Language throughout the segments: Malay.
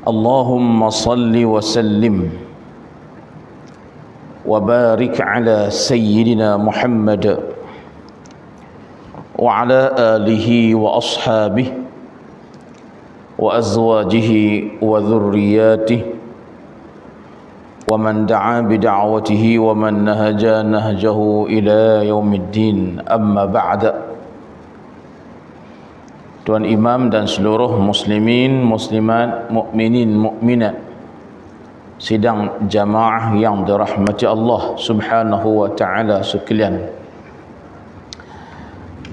Allahumma salli wa sallim wa barik ala sayyidina Muhammad wa ala alihi wa ashabihi wa azwajihi wa dhurriyyatihi wa man da'a bi da'watihi wa man nahaja nahjahu ila yaumiddin. Amma ba'da. Tuan Imam dan seluruh muslimin, muslimat, mukminin, mukminat sidang jamaah yang dirahmati Allah Subhanahu wa taala sekalian.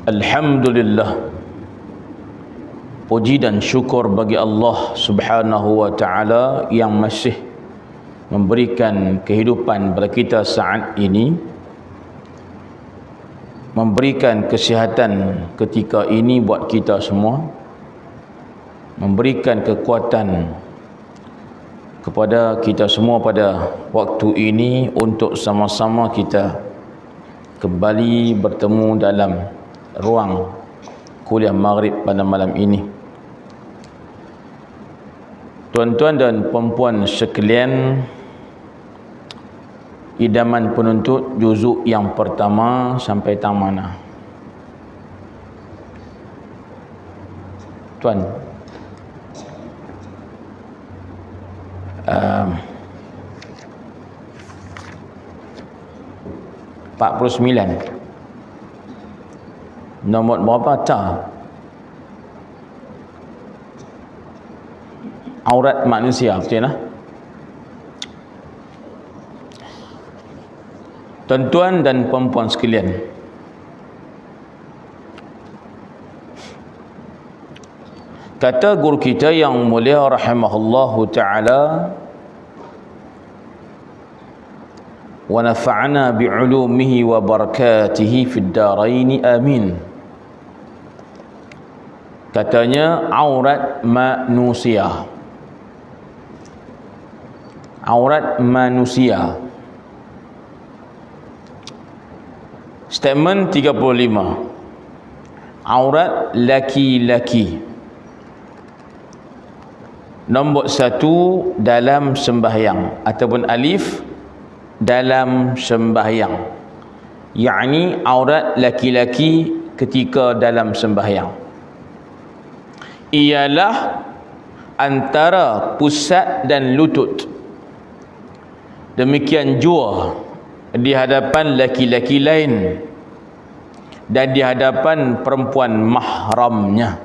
Alhamdulillah, puji dan syukur bagi Allah Subhanahu wa taala yang masih memberikan kehidupan kepada kita saat ini, memberikan kesihatan ketika ini buat kita semua, memberikan kekuatan kepada kita semua pada waktu ini untuk sama-sama kita kembali bertemu dalam ruang kuliah maghrib pada malam ini. Tuan-tuan dan puan-puan sekalian, idaman penuntut juzuk yang pertama sampai tang mana? Tuan, 49. Nombor berapa? Aurat manusia, betul lah? Tuan-tuan dan puan-puan sekalian, kata guru kita yang mulia rahimahullahu ta'ala, wa nafa'ana bi'ulumihi wa barakatihi fid daraini amin. Katanya aurat manusia, aurat manusia. Statement 35. Aurat laki-laki. Nombor 1, dalam sembahyang ataupun alif, dalam sembahyang, yakni aurat laki-laki ketika dalam sembahyang ialah antara pusat dan lutut, demikian jua di hadapan laki-laki lain dan di hadapan perempuan mahramnya.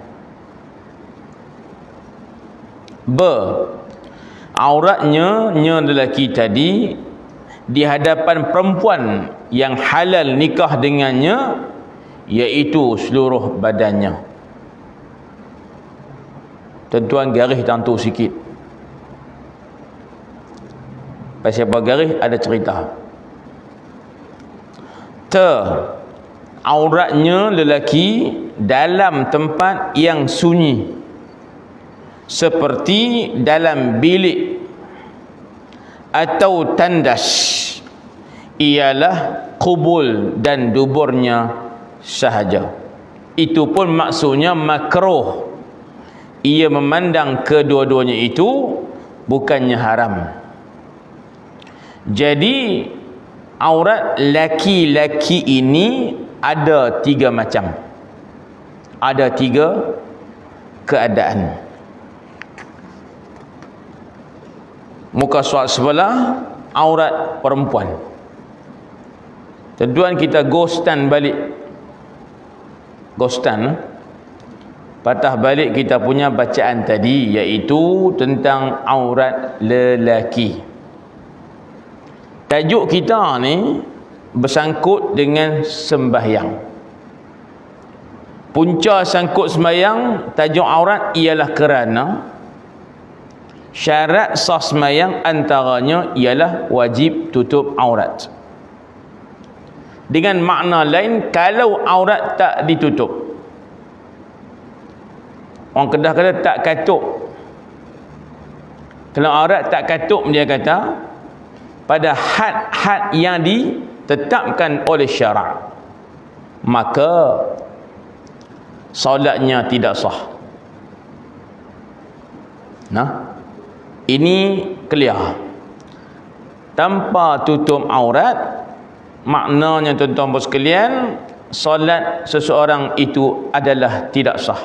Auratnya lelaki tadi di hadapan perempuan yang halal nikah dengannya, iaitu seluruh badannya. Tuan-tuan garis tantu sikit. Pasal apa garis? Ada cerita. Auratnya lelaki dalam tempat yang sunyi, seperti dalam bilik atau tandas, ialah kubul dan duburnya sahaja. Itu pun maksudnya makruh. Ia memandang kedua-duanya itu bukannya haram. Jadi aurat laki-laki ini ada 3 macam. Ada 3 keadaan. Muka surat sebelah, aurat perempuan. Tuan kita ghostan balik. Ghostan, patah balik kita punya bacaan tadi, iaitu tentang aurat lelaki. Tajuk kita ni bersangkut dengan sembahyang. Punca sangkut sembahyang, tajuk aurat ialah kerana syarat sah sembahyang antaranya ialah wajib tutup aurat. Dengan makna lain, kalau aurat tak ditutup, orang Kedah kata tak katuk. Kalau aurat tak katuk, dia kata pada had-had yang ditetapkan oleh syarak, maka solatnya tidak sah. Nah, Ini clear. Tanpa tutup aurat, maknanya tuan-tuan sekalian, solat seseorang itu adalah tidak sah.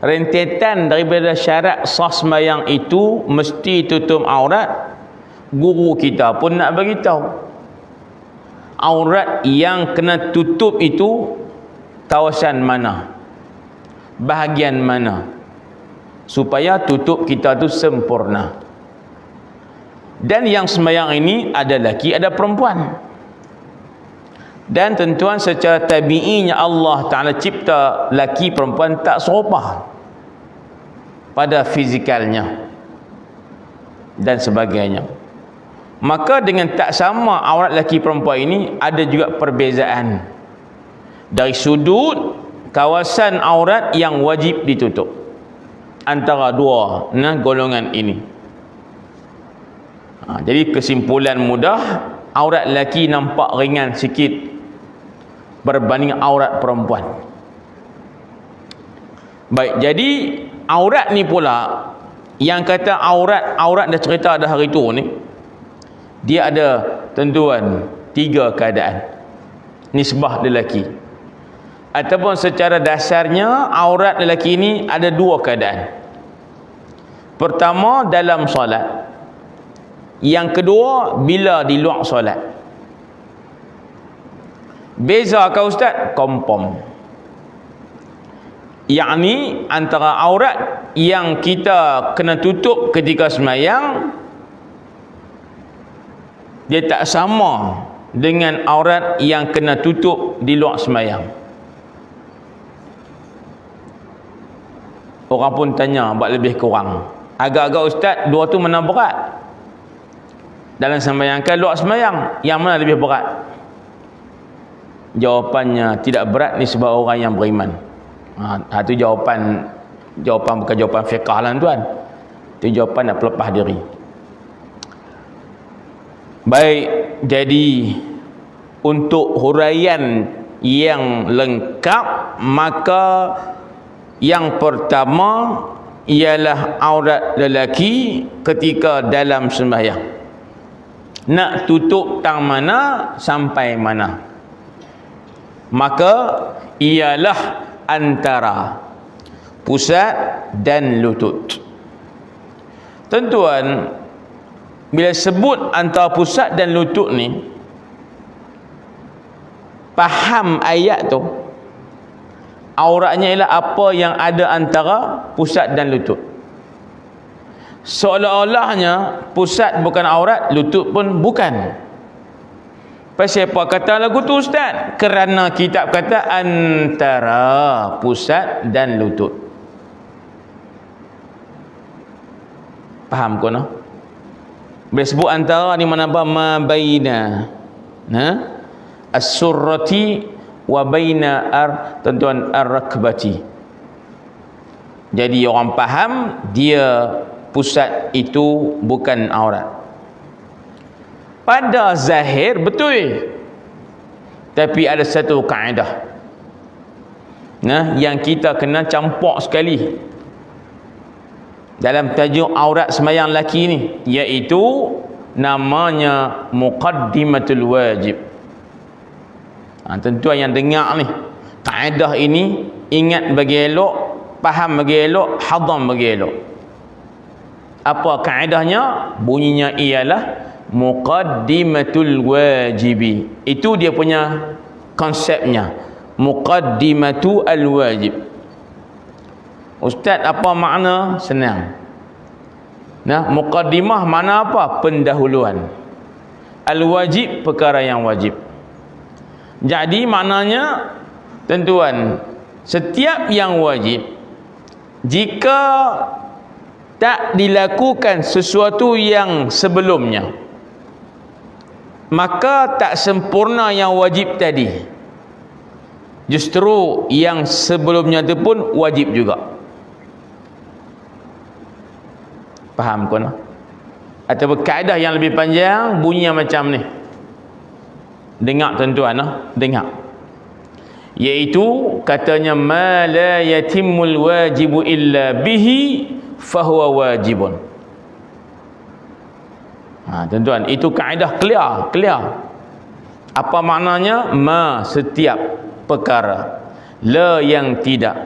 Rentetan daripada syarat sah sembahyang itu mesti tutup aurat. Guru kita pun nak beritahu, aurat yang kena tutup itu kawasan mana, bahagian mana, supaya tutup kita tu sempurna. Dan yang sembahyang ini ada lelaki ada perempuan. Dan tentuan secara tabi'inya Allah Ta'ala cipta lelaki perempuan tak serupa pada fizikalnya dan sebagainya. Maka dengan tak sama aurat lelaki perempuan ini ada juga perbezaan dari sudut kawasan aurat yang wajib ditutup antara dua golongan ini. Jadi kesimpulan mudah, aurat lelaki nampak ringan sikit berbanding aurat perempuan. Baik, jadi aurat ni pula, yang kata aurat dah cerita dah hari tu ni, dia ada tentuan 3 keadaan nisbah lelaki, ataupun secara dasarnya aurat lelaki ni ada 2 keadaan. Pertama dalam solat, yang kedua bila di luar solat. Beza ke ustaz? Kompom. Yakni antara aurat yang kita kena tutup ketika sembahyang, dia tak sama dengan aurat yang kena tutup di luar sembahyang. Orang pun tanya buat lebih kurang, agak-agak ustaz, dua tu mana berat? Dalam sembahyang ke luar sembahyang, yang mana lebih berat? Jawapannya tidak berat ni sebab orang yang beriman. Itu jawapan bukan jawapan fiqh lah tuan. Itu jawapan nak pelepah diri. Baik, jadi untuk huraian yang lengkap, maka yang pertama ialah aurat lelaki ketika dalam sembahyang. Nak tutup tang mana sampai mana, maka ialah antara pusat dan lutut. Tentuan bila sebut antara pusat dan lutut ni, faham ayat tu, auratnya ialah apa yang ada antara pusat dan lutut. Seolah-olahnya pusat bukan aurat, lutut pun bukan. Pasal apa kata lagu tu ustaz? Kerana kitab kata antara pusat dan lutut. Faham ke no? Bila sebut antara ni mana apa? Ma baina as-surrati wa baina tentuan ar-rakbati. Jadi orang faham dia pusat itu bukan aurat. Pada zahir betul, tapi ada satu kaedah yang kita kena campak sekali dalam tajuk aurat sembahyang lelaki ni, iaitu namanya muqaddimatul wajib. Tentuan yang dengar ni kaedah ini, ingat bagi elok, faham bagi elok, hadam bagi elok. Apa kaedahnya? Bunyinya ialah muqaddimatul wajibi. Itu dia punya konsepnya, muqaddimatu al-wajib. Ustaz, apa makna? Senang. Muqaddimah mana apa? Pendahuluan. Al-wajib, perkara yang wajib. Jadi maknanya tentuan, setiap yang wajib, jika tak dilakukan sesuatu yang sebelumnya, maka tak sempurna yang wajib tadi. Justru yang sebelumnya itu pun wajib juga. Faham kan? Atau kaedah yang lebih panjang bunyinya macam ni. Dengar tuan-tuan, dengar. Iaitu katanya ma la yatimul wajibu illa bihi fahuwa wajibun. Tuan-tuan, itu kaedah clear. Apa maknanya? Ma, setiap perkara, la, yang tidak,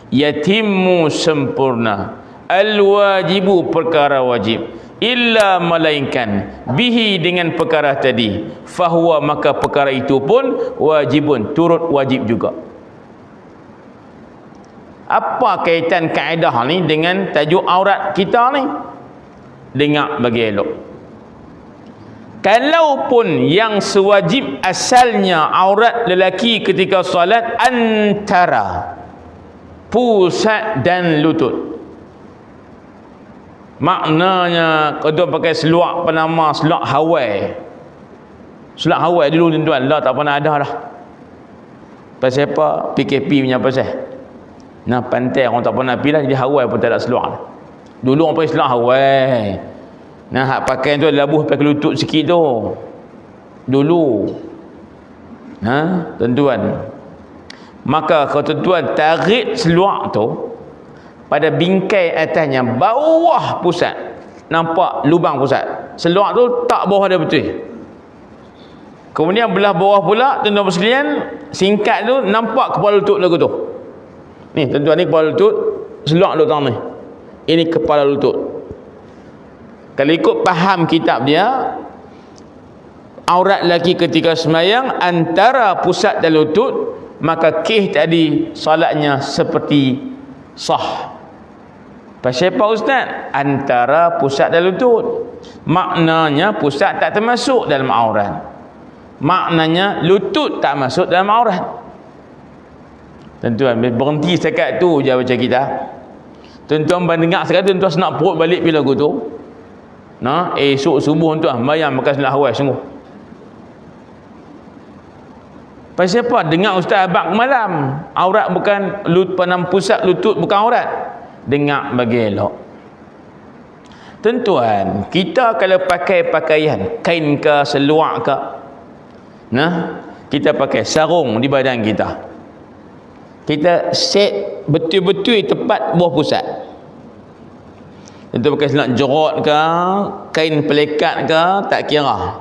yatimmu, sempurna, al-wajibu, perkara wajib, illa, melainkan, bihi, dengan perkara tadi, fahuwa, maka perkara itu pun wajibun, turut wajib juga. Apa kaitan kaedah ni dengan tajuk aurat kita ni? Dengar bagi elok. Kalaupun yang sewajib asalnya aurat lelaki ketika solat antara pusat dan lutut, maknanya kalau pakai seluar penama seluar Hawaii. Seluar Hawaii dulu tuan-tuan, lah tak pernah ada dah. Pasal apa? PKP punya pasal. Nah, pantai orang tak pernah pergi dah, jadi Hawaii pun tak ada seluar. Dulu orang pakai seluar Hawaii. Nah, hak pakai tu labuh pakai lutut sikit tu. Dulu. Tuan-tuan. Maka kalau tuan-tuan tarik seluar tu pada bingkai atasnya, bawah pusat, nampak lubang pusat. Seluar tu tak bawah dia betul. Kemudian belah bawah pula, tuan-tuan sekalian, singkat tu nampak kepala lutut lagu tu. Ni tuan-tuan, ni kepala lutut, seluar lutut ni. Ini kepala lutut. Kalau ikut faham kitab dia, aurat lelaki ketika sembahyang antara pusat dan lutut, maka tadi salatnya seperti sah. Pasal apa ustaz? Antara pusat dan lutut. Maknanya pusat tak termasuk dalam aurat. Maknanya lutut tak masuk dalam aurat. Tuan-tuan, berhenti setakat tu je baca kita. Tuan-tuan mendengar sekali, tuan-tuan nak perut balik bila lagu tu. Esok subuh tuan bayang bekas nak Hawaii sungguh. Pasal apa? Dengar ustaz abang malam, aurat bukan penam pusat, lutut bukan aurat. Dengar bagi elok. Tuan-tuan, kita kalau pakai pakaian kain ke seluar ke, kita pakai sarung di badan kita, kita set betul-betul tepat bawah pusat. Tentu pakai seluar jerot ke, kain pelekat ke, tak kira.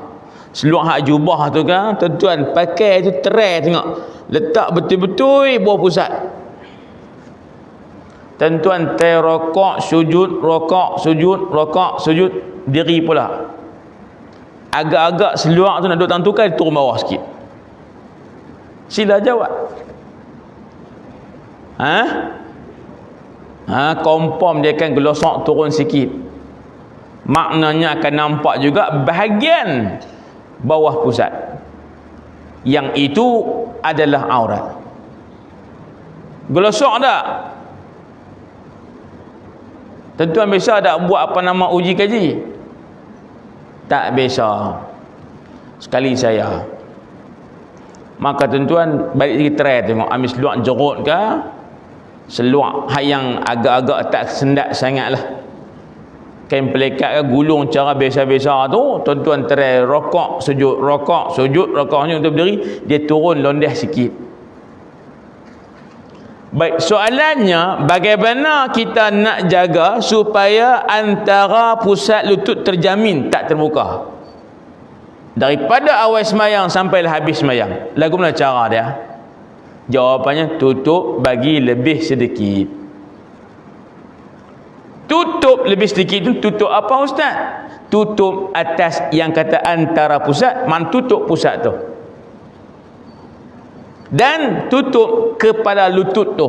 Seluar hak jubah tu ke, tuan-tuan pakai tu terai tengok. Letak betul-betul bawah pusat. Tuan-tuan rokok, sujud, rokok, sujud, rokok, sujud, diri pula. Agak-agak seluar tu nak duduk tangan tu kan, turun bawah sikit. Sila jawab. Kompom dia akan gelosok turun sikit. Maknanya akan nampak juga bahagian bawah pusat. Yang itu adalah aurat. Gelosok tak? Tuan-tuan biasa tak buat apa nama uji kaji? Tak biasa. Sekali saya. Maka tuan-tuan balik lagi try tengok, ambil seluar jerut ke, seluar yang agak-agak tak sendat sangat lah, kain pelekat ke, gulung cara biasa-biasa tu, tuan-tuan try rokok sujud, rokok sujud, rokoknya untuk berdiri, dia turun londah sikit. Baik, soalannya bagaimana kita nak jaga supaya antara pusat lutut terjamin tak terbuka daripada awal semayang sampailah habis semayang? Lagu mana cara dia? Jawapannya tutup bagi lebih sedikit. Tutup lebih sedikit itu tutup apa ustaz? Tutup atas yang kata antara pusat, tutup pusat tu, dan tutup kepala lutut tu.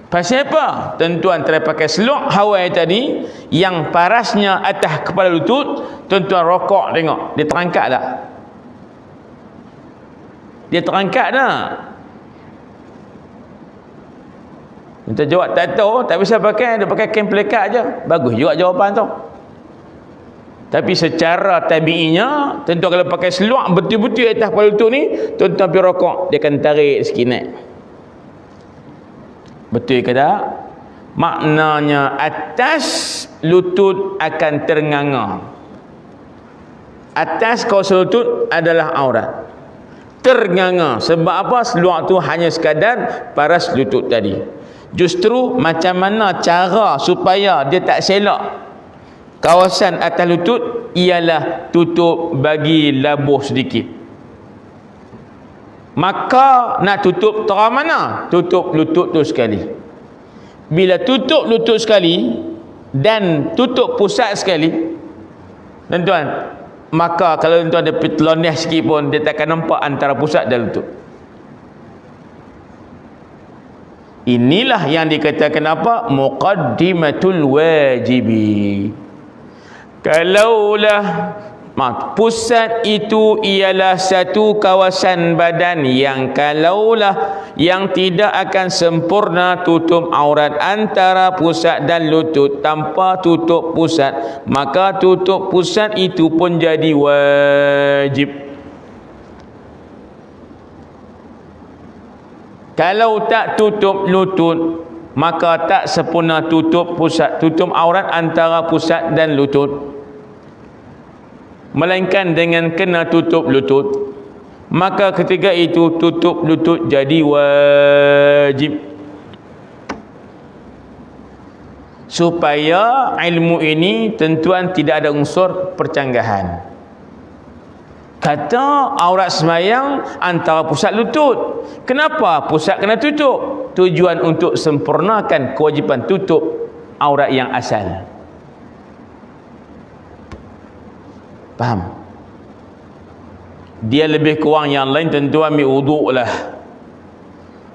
Pasal apa? Tuan-tuan pakai seluar Hawaii tadi yang parasnya atas kepala lutut, tuan-tuan rokok tengok, dia terangkat tak? Dia terangkat tak? Tuan jawab tak tahu, tak bisa pakai, dia pakai kain pelekat je. Bagus juga jawapan tu. Tapi secara tabi'inya, tuan-tuan kalau pakai seluar betul-betul atas kepala lutut ni, tuan-tuan pergi rokok, dia akan tarik sikit naik. Betul ke tak? Maknanya atas lutut akan ternganga. Atas kawasan lutut adalah aurat. Ternganga. Sebab apa? Seluar tu hanya sekadar paras lutut tadi. Justru macam mana cara supaya dia tak selak kawasan atas lutut ialah tutup bagi labuh sedikit. Maka nak tutup terang mana? Tutup lutut tu sekali. Bila tutup lutut sekali dan tutup pusat sekali, tuan-tuan, maka kalau tuan-tuan ada teloneh sikit pun dia tak akan nampak antara pusat dan lutut. Inilah yang dikatakan apa? Muqaddimatul wajibi. Kalaulah pusat itu ialah satu kawasan badan yang kalaulah yang tidak akan sempurna tutup aurat antara pusat dan lutut tanpa tutup pusat, maka tutup pusat itu pun jadi wajib. Kalau tak tutup lutut, maka tak sempurna tutup pusat, tutup aurat antara pusat dan lutut, melainkan dengan kena tutup lutut, maka ketika itu tutup lutut jadi wajib. Supaya ilmu ini tentuan tidak ada unsur percanggahan. Kata aurat sembahyang antara pusat lutut. Kenapa pusat kena tutup? Tujuan untuk sempurnakan kewajipan tutup aurat yang asal. Faham? Dia lebih kurang yang lain tentu ambil wuduk lah.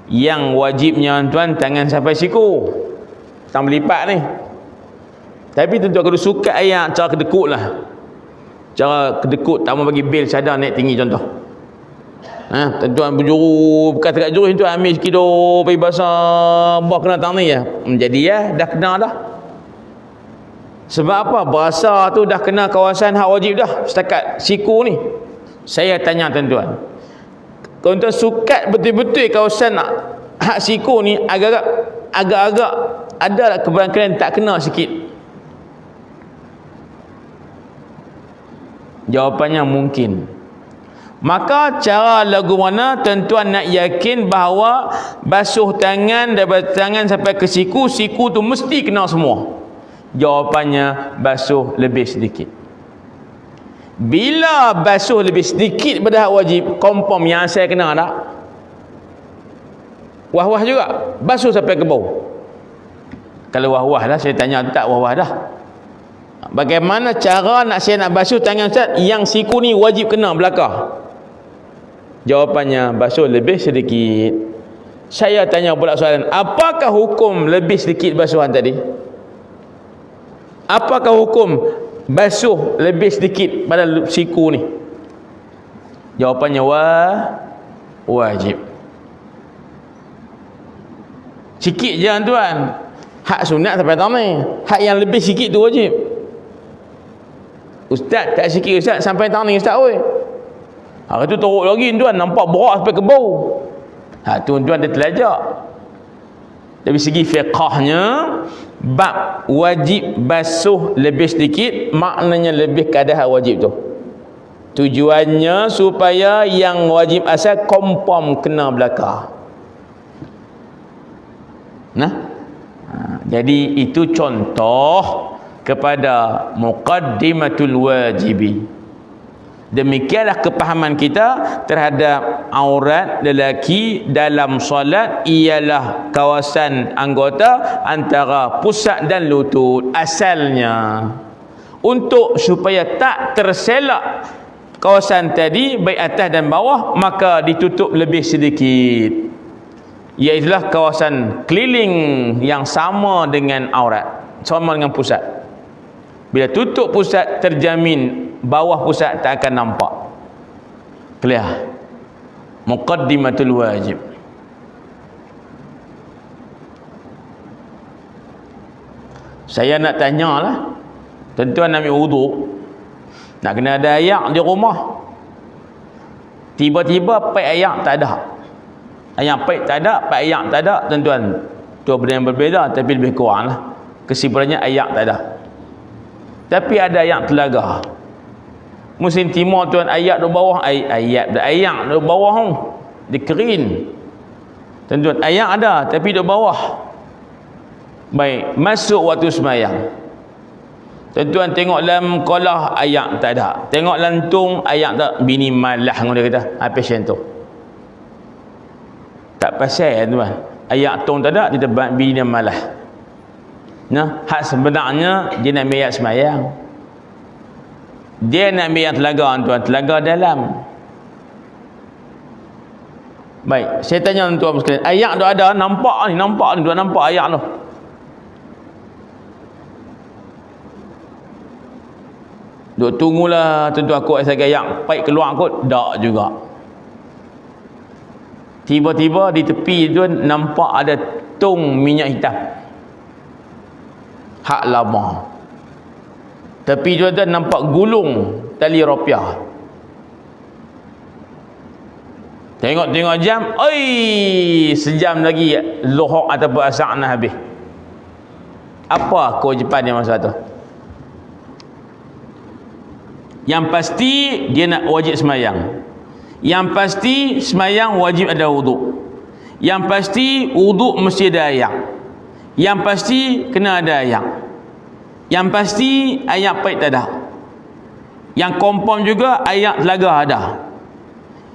Yang wajibnya tuan tangan sampai siku, tangan melipat ni. Tapi tentu kalau suka ayat cara kedekut lah. Cara kedekut tak mau bagi bil sadar naik tinggi contoh. Tuan-tuan berjuru, bukan dekat juru tu ambil sikit doh pergi basah bah kena tang ni ya. Jadi ya dah kena dah. Sebab apa? Berasa tu dah kena kawasan hak wajib dah setakat siku ni. Saya tanya tuan-tuan, kalau tuan sukat betul-betul kawasan hak siku ni agak-agak ada kebarangkalian tak kena sikit? Jawapannya mungkin. Maka cara lagu mana tuan-tuan nak yakin bahawa basuh tangan daripada tangan sampai ke siku, siku tu mesti kena semua? Jawapannya basuh lebih sedikit. Bila basuh lebih sedikit pada hak wajib, confirm yang saya kena tak? Wah-wah juga basuh sampai ke bawah. Kalau wah-wah dah saya tanya tak wah-wah dah. Bagaimana cara saya nak basuh tangan Ustaz yang siku ni wajib kena belakang? Jawapannya basuh lebih sedikit. Saya tanya pula soalan, apakah hukum lebih sedikit basuhan tadi? Apakah hukum basuh lebih sedikit pada siku ni? Jawapannya wajib. Sikit je tuan. Hak sunat sampai tahu ni. Hak yang lebih sikit tu wajib. Ustaz tak sikit Ustaz sampai tang ni Ustaz oi. Hak tu teruk lagi tuan, nampak berak sampai ke bau. Tuan-tuan dia telajak. Dari segi fiqahnya, bab wajib basuh lebih sedikit maknanya lebih kadar wajib tu. Tujuannya supaya yang wajib asal confirm kena belakang. Jadi itu contoh kepada muqaddimatul wajibi. Demikianlah kepahaman kita terhadap aurat lelaki dalam solat ialah kawasan anggota antara pusat dan lutut asalnya. Untuk supaya tak terselak kawasan tadi baik atas dan bawah, maka ditutup lebih sedikit, iaitulah kawasan keliling yang sama dengan aurat, sama dengan pusat. Bila tutup pusat, terjamin bawah pusat tak akan nampak. Clear? Muqaddimatul wajib. Saya nak tanyalah, tuan-tuan ambil wuduk, nak kena ada ayak di rumah, tiba-tiba paip ayak tak ada. Ayak paip tak ada, paip ayak tak ada, tuan-tuan, tu benda yang berbeza tapi lebih kurang lah. Kesimpulannya ayak tak ada. Tapi ada ayak telaga. Musim timur tuan, ayak di bawah, ayak di bawah dia kering. Tuan-tuan, ayak ada tapi di bawah Baik, masuk waktu sembahyang. Tuan-tuan tengok dalam kolah ayak tak ada. Tengok lantung ayak tak, bini malah dia kata. Pasien tu. Tak pasal tuan. Ayak tong tak ada, dia bini dia malah. Nah, hak sebenarnya dia nak ambil sembahyang. Dia nak ambil telaga tuan, telaga dalam. Baik, saya tanya tuan sekalian, ayak tu ada, nampak ni, tuan nampak ayak tu. Duk tunggulah tuan-tuan aku saya ayak paik keluar kot, tak juga. Tiba-tiba di tepi tu nampak ada tong minyak hitam. Hak lama. Tepi tu nampak gulung tali rupiah. Tengok-tengok jam, sejam lagi Zuhur ataupun Asar nak habis. Apa kewajipan dia masa tu? Yang pasti dia nak wajib semayang. Yang pasti semayang wajib ada wuduk. Yang pasti wuduk mesti ada ayak. Yang pasti kena ada ayak. Yang pasti ayak paik tak ada. Yang confirm juga ayak telaga ada.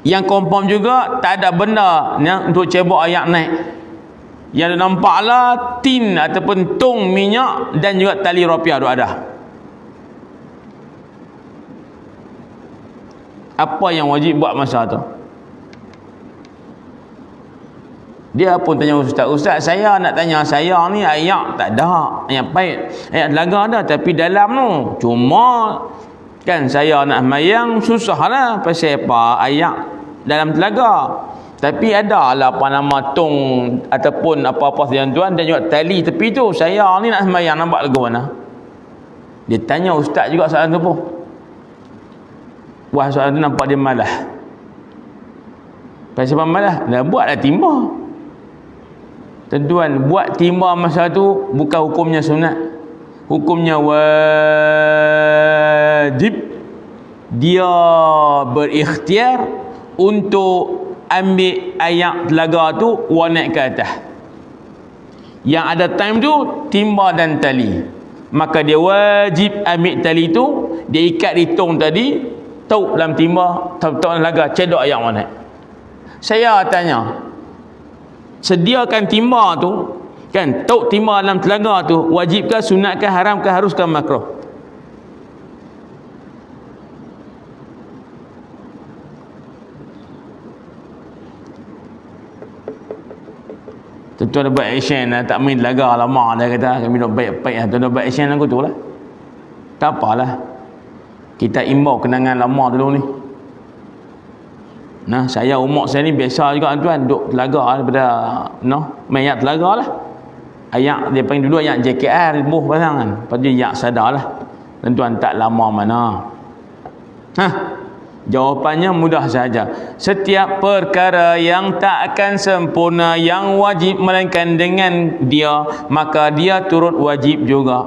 Yang confirm juga tak ada benda yang untuk cebok ayak naik. Yang nampaklah tin ataupun tong minyak dan juga tali rupiah tu ada. Apa yang wajib buat masa tu? Dia pun tanya ustaz, ustaz saya nak tanya, saya ni ayak tak ada, ayak paik, ayak telaga ada, tapi dalam tu cuma kan saya nak semayang susahlah pasal apa ayak dalam telaga. Tapi ada lah apa nama tong ataupun apa-apa tuan-tuan dan juga tali tepi tu. Saya ni nak semayang, nampak lagu mana? Dia tanya ustaz juga soalan tu pun. Wah, soalan tu nampak dia malah. Pasal apa malah? Dah buatlah timba. Tuan-tuan, buat timba masa tu bukan hukumnya sunat. Hukumnya wajib. Dia berikhtiar untuk ambil ayak telaga tu naik ke atas. Yang ada time tu timba dan tali. Maka dia wajib ambil tali tu, dia ikat di tong tadi, tauk dalam timba, tauk dalam telaga, cedok ayak naik. Saya tanya, sediakan timba tu kan, tauk timba dalam telaga tu wajibkah, sunatkah, haramkah, haruskah, makruh? Tuan ada buat action lah, tak main telaga lama dia kata, kami nak baik-baik lah. Tuan buat action aku tu lah, tak apalah, kita imbau kenangan lama dulu ni. Nah, saya umur saya ni biasa juga tuan, duduk telaga daripada main ayak telaga lah. Ayak dia panggil dulu ayak JKR, buh pasang kan, lepas tu ayak sadar lah. Tuan tak lama mana. Jawapannya mudah saja. Setiap perkara yang tak akan sempurna yang wajib melainkan dengan dia, maka dia turut wajib juga.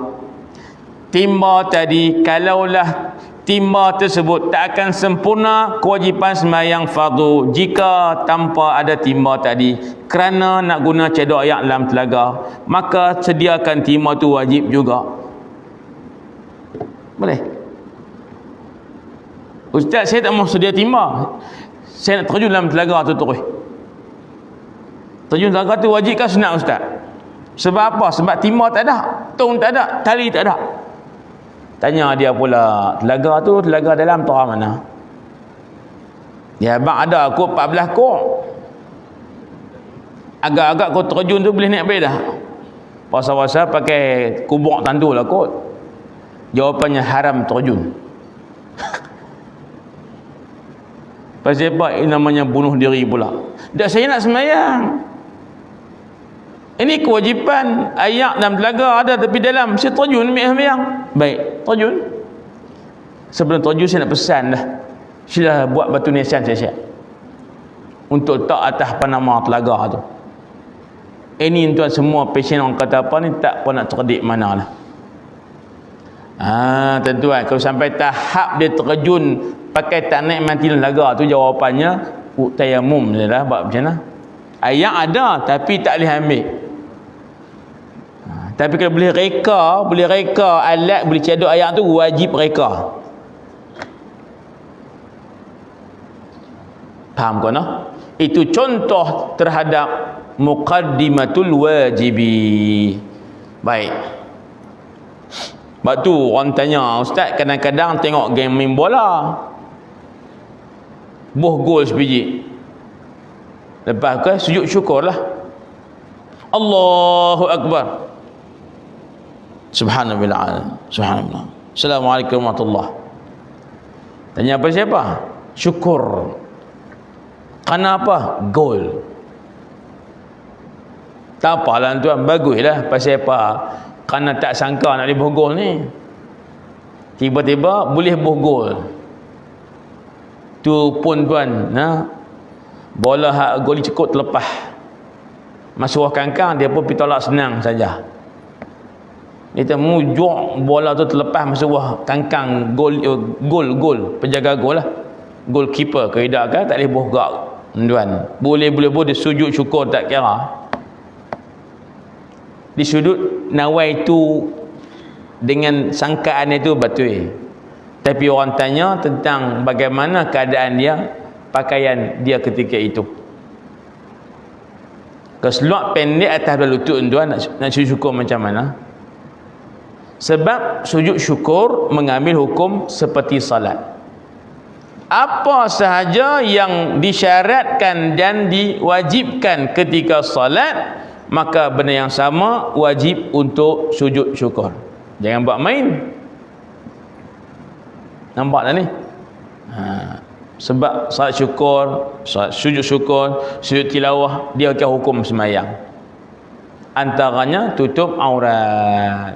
Timba tadi, kalaulah timba tersebut tak akan sempurna kewajipan sembahyang fardu jika tanpa ada timba tadi, kerana nak guna cedok ayak dalam telaga, maka sediakan timba tu wajib juga. Boleh? Ustaz, saya tak mahu sedia timba, saya nak terjun dalam telaga tu terus. Terjun telaga tu wajib ke sunat ustaz? Sebab apa? Sebab timba tak ada, tong tak ada, tali tak ada. Tanya dia pula, telaga tu telaga dalam tu mana? Ya abang ada kot 14 kot. Agak-agak kau terjun tu boleh naik baik dah. Pasal-pasal pakai kubur tandu lah kot. Jawapannya haram terjun. Pasal apa? Ini namanya bunuh diri pula. Dah saya nak sembahyang. Ini kewajipan ayak dalam telaga ada, tapi dalam saya terjun ambil sembahyang. Baik, terjun. Sebelum terjun saya nak pesan dah. Sila buat batu nisan siap-siap untuk tak atas panama telaga tu. Ini tuan semua pasien orang kata apa ni tak pun nak cerdik mana lah. Tuan-tuan, kalau sampai tahap dia terjun pakai tak naik mati telaga tu, jawapannya tayamum je lah. Buat macam mana? Ayak ada tapi tak boleh ambil. Tapi kalau boleh reka alat, boleh cedok ayat tu, wajib reka. Faham kau no? Itu contoh terhadap muqaddimatul wajibi. Baik. Sebab tu orang tanya, ustaz kadang-kadang tengok game main bola, boh gol sebiji, lepas ke sujud syukur lah, Allahu Akbar, subhanallah, subhanallah, Assalamualaikum warahmatullahi. Tanya apa siapa? Syukur. Kerana apa? Gol. Tak apalah tuan, baguslah. Pasal apa? Kerana tak sangka nak boleh gol ni, tiba-tiba boleh gol. Tu pun tuan, bola hak gol cekut terlepas masuk kangkang, dia pun pergi tolak senang saja. Dia mujuk bola tu terlepas masuk kangkang, gol penjaga gol lah, goalkeeper ke tidak ke, tak boleh gerak tuan. Boleh dia sujud syukur tak kira. Di sudut nawai itu dengan sangkaan itu betul. Tapi orang tanya tentang bagaimana keadaan dia, pakaian dia ketika itu. Keseluak pendek atas belah lutut tuan, nak sujud syukur macam mana? Sebab sujud syukur mengambil hukum seperti salat. Apa sahaja yang disyaratkan dan diwajibkan ketika salat, maka benda yang sama wajib untuk sujud syukur. Jangan buat main. Nampak tak ni? Sebab salat syukur, salat sujud syukur, sujud tilawah, dia akan hukum sembahyang. Antaranya tutup aurat.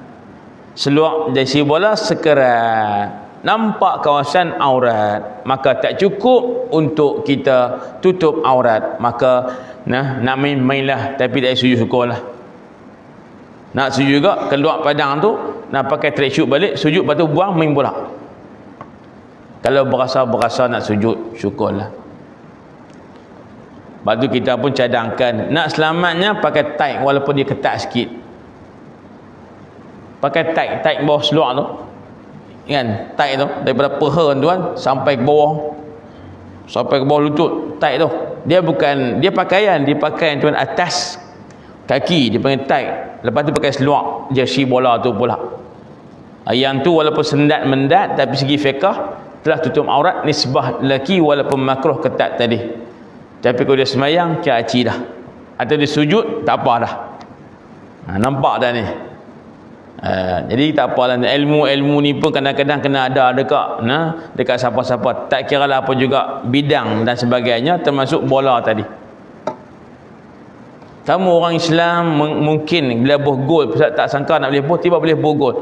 Seluar jersey bola sekerat, nampak kawasan aurat, maka tak cukup untuk kita tutup aurat. Maka nak main-mainlah, tapi tak sujud syukur lah. Nak sujud juga, keluar padang tu, nak pakai tracksuit balik, sujud, lepas tu buang, main bola. Kalau berasa nak sujud syukur lah. Lepas tu kita pun cadangkan, nak selamatnya pakai tight walaupun dia ketat sikit. Pakai tight bawah seluar tu kan, tight tu daripada peha tuan sampai ke bawah lutut, tight tu. Dia bukan, dia pakaian tuan atas kaki, dia panggil tight. Lepas tu pakai seluar jersey bola tu pula. Yang tu walaupun sendat mendat, tapi segi fiqh telah tutup aurat nisbah lelaki walaupun makruh ketat tadi. Tapi kalau dia sembahyang caci dah, atau dia sujud tak apa dah. Nampak dah ni. Jadi tak apalah, ilmu ni pun kadang-kadang kena ada dekat siapa-siapa, tak kira lah apa juga bidang dan sebagainya, termasuk bola tadi. Kamu orang Islam mungkin bila buh gol tak sangka nak boleh buh, tiba boleh buh gol,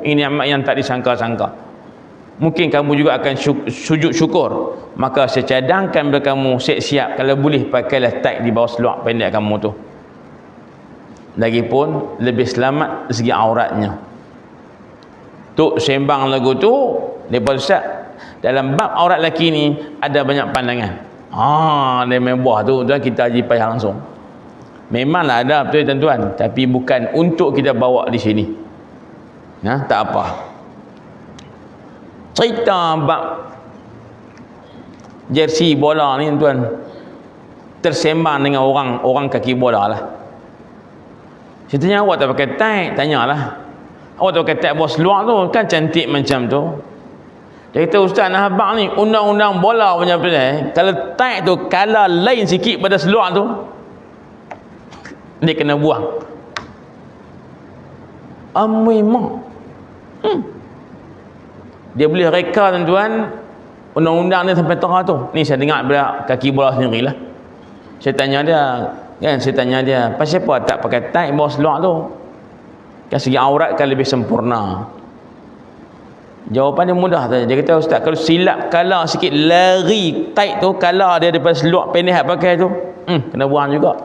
ini amat yang tak disangka-sangka. Mungkin kamu juga akan sujud syukur. Maka saya cadangkan bila kamu siap-siap, kalau boleh pakailah tight di bawah seluar pendek kamu tu. Lagipun lebih selamat segi auratnya. Tok sembang lagu tu depa Ustaz, dalam bab aurat lelaki ni ada banyak pandangan. Dia main buah tu tuan, kita haji payah langsung. Memanglah ada betul tuan-tuan, tapi bukan untuk kita bawa di sini. Tak apa. Cerita bab jersey bola ni tuan, tersembang dengan orang kaki bola lah. Saya tanya, awak tak pakai tight? Tanyalah, awak tak pakai tight bawah seluar tu, kan cantik macam tu. Dia kata, Ustaz nak habaq ni undang-undang bola punya pasal, kalau tight tu kalau lain sikit pada seluar tu, dia kena buang. Memang dia boleh reka tuan-tuan undang-undang ni sampai tengah tu. Ni saya dengar daripada kaki bola sendirilah. Saya tanya dia, pasal apa tak pakai tight bawah seluar tu? Kan segi aurat kan lebih sempurna. Jawapan dia mudah saja. Dia kata, Ustaz, kalau silap kalah sikit lari tight tu, kalah dia daripada seluar pendek hak pakai tu, kena buang juga.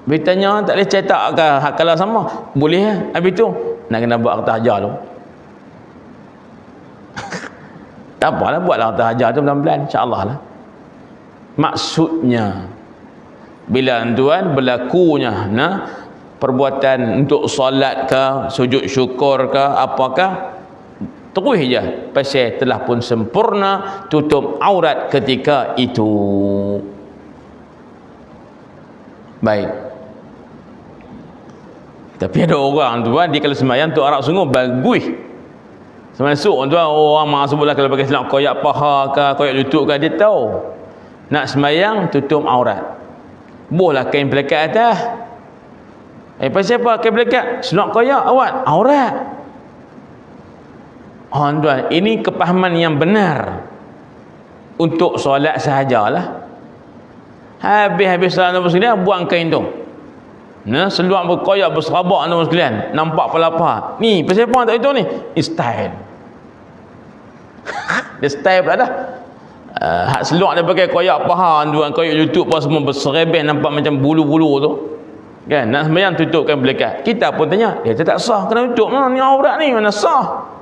Bila tanya, tak boleh cetak ke hak kalah sama? Boleh. Habis tu nak kena buat kertas ajar tu. Tak apalah, buatlah kertas ajar tu pelan-pelan, insya-Allah lah. Maksudnya bila tuan berlakunya perbuatan untuk solat ke, sujud syukur ke, apakah, terus je pasal telah pun sempurna tutup aurat ketika itu. Baik. Tapi ada orang tu dia kalau sembahyang tu arak sungguh bagus. Semasuk tu orang mak sebutlah kalau pakai selak koyak paha ke, koyak lutut ke, dia tahu. Nak sembahyang tutup aurat. Bolehlah kain pelekat atas. Pasal apa kain pelekat? Selak koyak awat aurat. Tuan, ini kepahaman yang benar untuk solat sahajalah. Habis solat nombor sekalian, buang kain tu. Seluar berkoyak berserabak nombor sekalian, nampak pelapar. Ni pasal apa tak itu ni? Style. Dia style pula dah. Hak seluar dia pakai koyak paha tuan, koyak lutut pun semua berserebeh, nampak macam bulu-bulu tu. Kan nak sembahyang tutupkan belekat. Kita pun tanya, dia tak sah, kena tutup mana ni aurat ni, mana sah?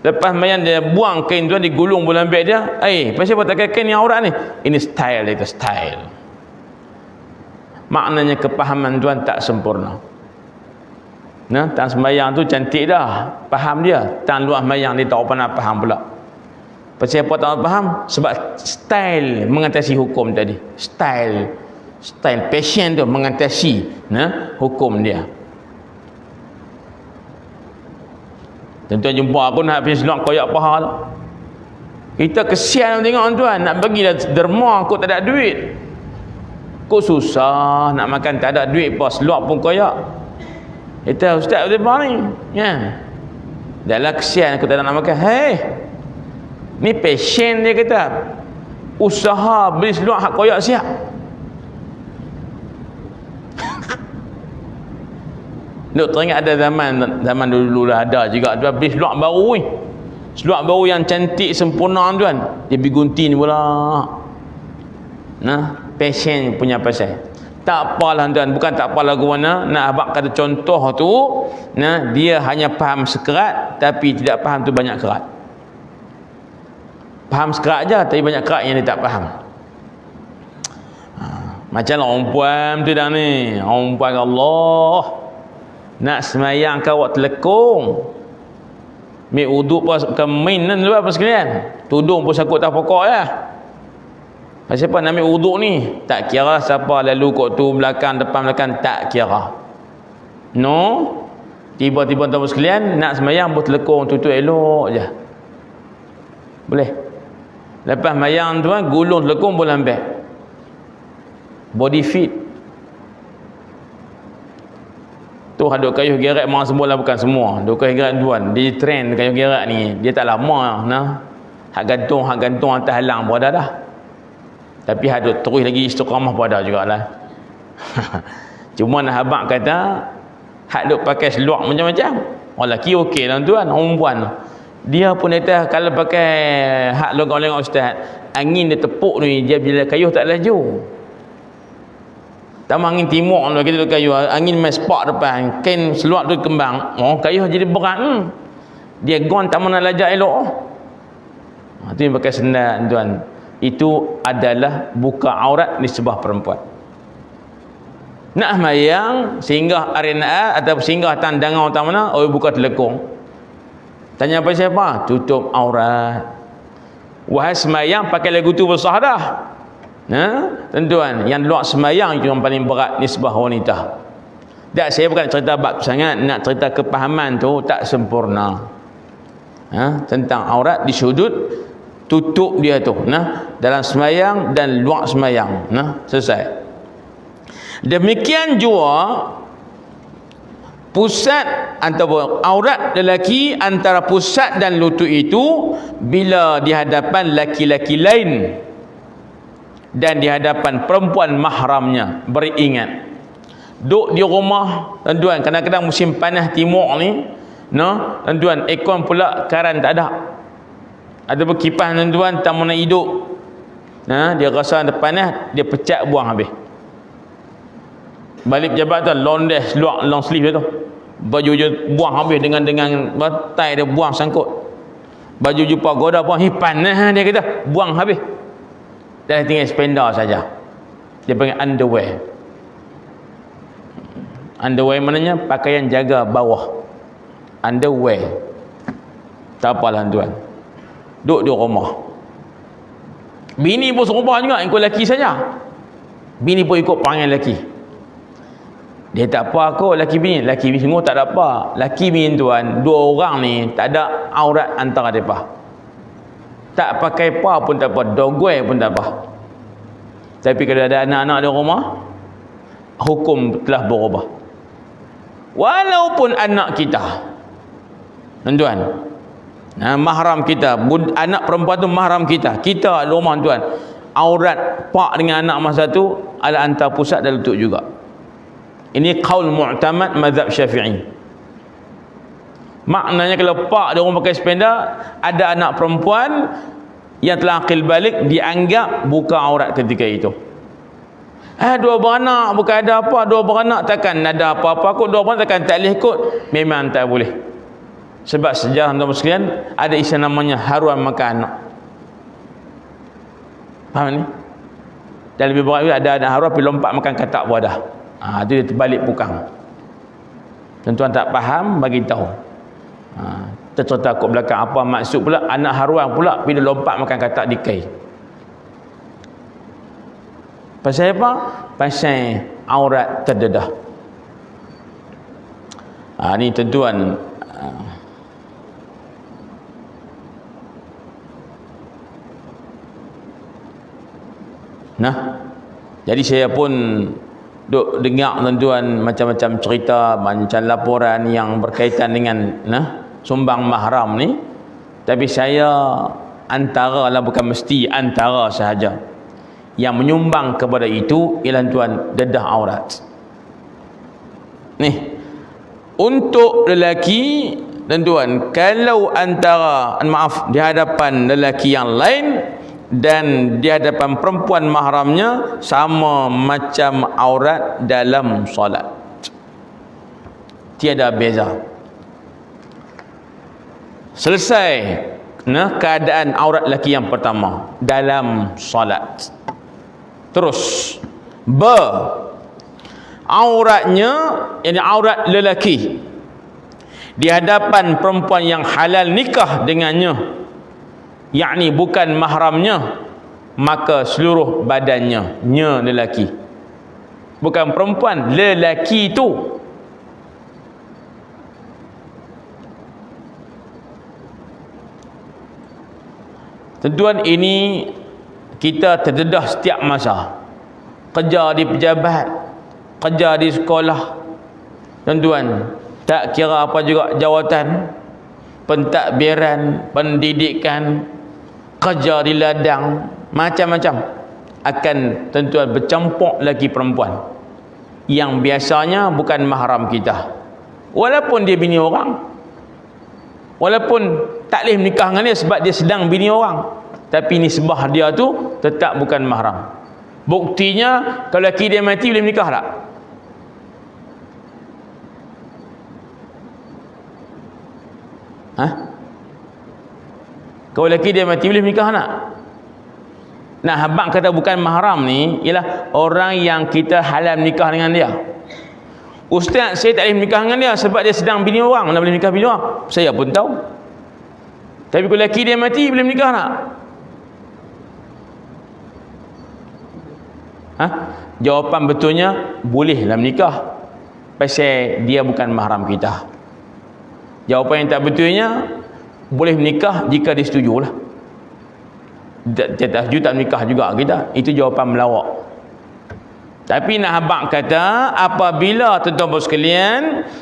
Lepas sembahyang dia buang kain tuan, digulung bola ambek dia. Pasal apa tak pakai kain ni aurat ni? Ini style dia, style. Maknanya kepahaman tuan tak sempurna. Tak sembahyang tu cantik dah, faham dia. Tak luar sembahyang dia tak pernah faham pula. Pasal apa tak faham? Sebab style mengatasi hukum tadi. Style passion tu mengatasi hukum dia. Tuan-tuan jumpa aku nak habis selak koyak paha tu. Kita kesian tengok tuan, nak bagi derma aku tak ada duit. Kok susah nak makan tak ada duit apa, selak pun koyak. Kita ustaz apa ni? Ya. Dahlah kesian aku tak nak makan. Ni passion dia kata. Usaha beli selak hak koyak siap. Duk teringat ada zaman dulu lah ada juga tuan beli selak baru ni. Selak baru yang cantik sempurna tuan. Dia bigunting pula. Passion punya pasal. Tak apalah tuan, bukan tak apa lagu mana. Nak abang kata contoh tu, dia hanya faham sekerat tapi tidak faham tu banyak kerat. Faham sekerat aja tapi banyak kerat yang dia tak faham. Macam orang puan tu dah ni. Orang puan Allah. Nak semayang kau awak telekung. Ambil wuduk pun main kan dulu apa sekalian. Tudung pun sakut tak pokok lah. Pasal apa nak ambil wuduk ni? Tak kira siapa lalu kot tu, belakang, depan, belakang, tak kira. No. Tiba-tiba tuan sekalian nak semayang pun telekung, tutup elok je. Boleh. Lepas semayang tu gulung telekung boleh ambil. Body fit. Tu ada kayuh gerak memang semua lah, bukan semua. Ada kayuh gerak tuan. Dia trend kayuh gerak ni. Dia tak lama hak gantung atas halang pun ada dah. Tapi ada terus lagi istiqamah pun ada jugalah. Cuma nak habaq kata hak duk pakai seluar macam-macam. Orang lelaki okey lah tuan, orang perempuan. Dia pun kata kalau pakai hak logak-logak ustaz, angin dia tepuk ni, dia bila kayuh tak laju. Tambah angin timur tu kita duk kayuh, angin main spark depan, kain seluar tu kembang. Kayuh jadi berat. Dia gon tak mana lajak elok. Tu yang pakai sendal tuan. Itu adalah buka aurat di sebuah perempuan. Nak semayang singgah arena atau singgah tandangan utama mana, buka telekung. Tanya apa siapa? Tutup aurat. Wahai semayang pakai lagu tu besar dah. Tuan-tuan, yang luar semayang itu yang paling berat nisbah wanita. Tak, saya bukan cerita bab sangat, nak cerita kepahaman tu tak sempurna. Tentang aurat di sudut tutup dia tu dalam semayang dan luar semayang. Selesai. Demikian juga pusat atau aurat lelaki antara pusat dan lutut itu bila di hadapan laki-laki lain dan di hadapan perempuan mahramnya. Beringat duk di rumah tuan-tuan, kadang-kadang musim panas timur ni tuan-tuan, aircon pula karan tak ada. Ada berkipas tuan-tuan, tak mana hidup. Dia rasa ada panas, dia pecat buang habis. Balik pejabat tu londes long sleeve dia tu. Baju je buang habis dengan batai dia buang sangkut. Baju jumpa goda buang, panas dia kata, buang habis. Dah tinggal spender saja. Dia panggil underwear. Underwear maknanya pakaian jaga bawah. Underwear. Tak apalah tuan. Duduk di rumah. Bini pun serubah juga, ikut lelaki saja. Bini pun ikut perangai lelaki. Dia tak apa kot lelaki bini. Lelaki bini semua tak ada apa. Lelaki bini tuan, dua orang ni tak ada aurat antara mereka. Tak pakai apa pun tak apa, dogway pun tak apa. Tapi kalau ada anak-anak di rumah, hukum telah berubah. Walaupun anak kita, tuan-tuan, mahram kita, anak perempuan tu mahram kita, kita di rumah tuan, aurat pak dengan anak masa tu adalah antara pusat dan lutut juga. Ini qaul mu'tamad mazhab Syafi'i. Maknanya kalau pak di rumah pakai sepeda, ada anak perempuan yang telah akil balik, dianggap buka aurat ketika itu. Dua beranak bukan ada apa, dua beranak takkan ada apa-apa kot, dua beranak takkan tak boleh kot. Memang tak boleh. Sebab sejarah tuan-tuan sekalian, ada istilah namanya haruan makan anak. Faham ni? Dan lebih berat ada anak haruan pergi lompat makan katak wadah. Itu dia terbalik pukang. Tuan-tuan tak faham, bagi tahu. Tercerita kot belakang apa maksud pula anak haruan pula bila lompat makan katak dikai. Pasal apa? Pasal aurat terdedah. Ni tuan-tuan, jadi saya pun duk dengar tuan-tuan macam-macam cerita, macam laporan yang berkaitan dengan sumbang mahram ni. Tapi saya antara lah, bukan mesti, antara sahaja yang menyumbang kepada itu ialah tuan dedah aurat. Ni untuk lelaki dan tuan, kalau antara di hadapan lelaki yang lain dan di hadapan perempuan mahramnya sama macam aurat dalam solat, tiada beza. Selesai keadaan aurat lelaki yang pertama dalam solat. Terus auratnya, yakni aurat lelaki di hadapan perempuan yang halal nikah dengannya, yakni bukan mahramnya, maka seluruh badannya, lelaki, bukan perempuan, lelaki itu. Tuan-tuan, ini kita terdedah setiap masa. Kerja di pejabat, kerja di sekolah, tuan-tuan, tak kira apa juga jawatan, pentadbiran, pendidikan, kerja di ladang, macam-macam, akan tuan-tuan bercampur lagi perempuan yang biasanya bukan mahram kita, walaupun dia bini orang, walaupun tak boleh menikah dengan dia sebab dia sedang bini orang, tapi nisbah dia tu tetap bukan mahram. Buktinya kalau lelaki dia mati boleh menikah tak? Kalau lelaki dia mati boleh menikah tak? Habang kata bukan mahram ni ialah orang yang kita halal nikah dengan dia. Ustaz, saya tak boleh menikah dengan dia sebab dia sedang bini orang. Mana boleh nikah bini orang? Saya pun tahu. Tapi kalau lelaki dia mati boleh menikah tak? Jawapan betulnya bolehlah menikah, pasal dia bukan mahram kita. Jawapan yang tak betulnya boleh menikah jika disetujulah. Dia tak setuju tak menikah juga kita. Itu jawapan melawak. Tapi nak habaq kata, apabila tuan-tuan sekalian,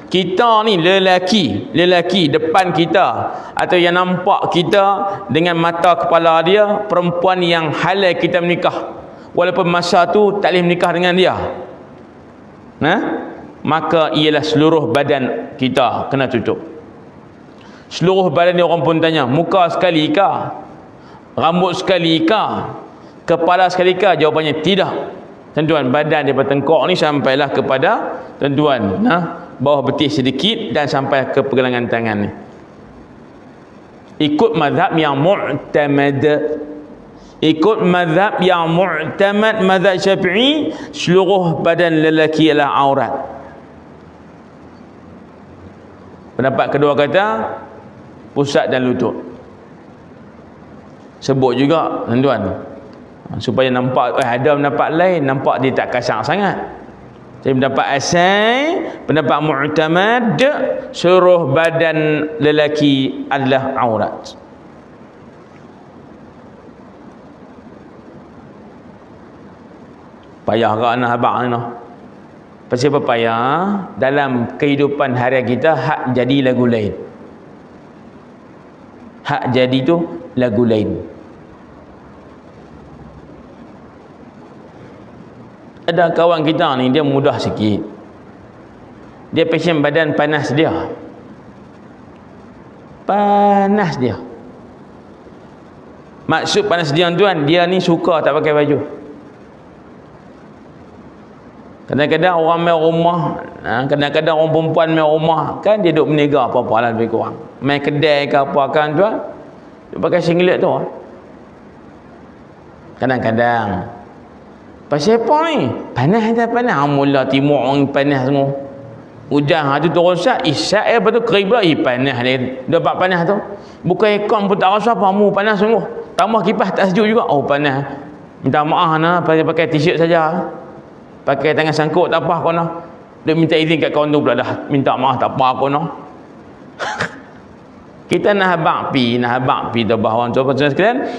kita ni lelaki depan kita atau yang nampak kita dengan mata kepala dia, perempuan yang halal kita menikah, walaupun masa tu tak boleh menikah dengan dia, maka ialah seluruh badan kita kena tutup. Seluruh badan dia orang pun tanya, muka sekali kah? Rambut sekali kah? Kepala sekali kah? Jawapannya tidak. Tuan-tuan, badan daripada tengkok ni sampailah kepada tuan-tuan bawah betis sedikit dan sampai ke pergelangan tangan ni. Ikut mazhab yang mu'tamad. Ikut mazhab yang mu'tamad, mazhab Syafi'i, seluruh badan lelaki ialah aurat. Pendapat kedua kata pusat dan lutut. Sebut juga tuan-tuan, supaya nampak ada pendapat lain, nampak dia tak kasar sangat. Jadi pendapat asal, pendapat mu'tamad, seluruh badan lelaki adalah aurat. Payah ke anak abang ni noh. Pasal apa payah? Dalam kehidupan harian kita, hak jadi lagu lain. Hak jadi tu lagu lain. Ada kawan kita ni, dia mudah sikit. Dia passion badan panas dia. Panas dia. Maksud panas dia tuan, dia ni suka tak pakai baju. Kadang-kadang orang main rumah, kadang-kadang orang perempuan main rumah, kan dia duduk meniaga apa-apa lah lebih kurang. Main kedai ke apa kan tuan, dia pakai singlet tu. Kadang-kadang. Pasal apa ni? Panas dah panas. Mula timur orang panas semua. Hujan tu turun isyak lepas tu kering pula. Panas dia. Dapat panas tu. Bukan ikon pun tak rasa apa. Mu panas semua. Tambah kipas tak sejuk juga. Oh panas. Minta maaf nak pakai t-shirt saja. Pakai tangan sangkut tak apa kau nak. Dia minta izin kat kawan tu pula dah. Minta maaf tak apa kau nak. Kita nak habak pi tu bahawa tuan-tuan sekalian,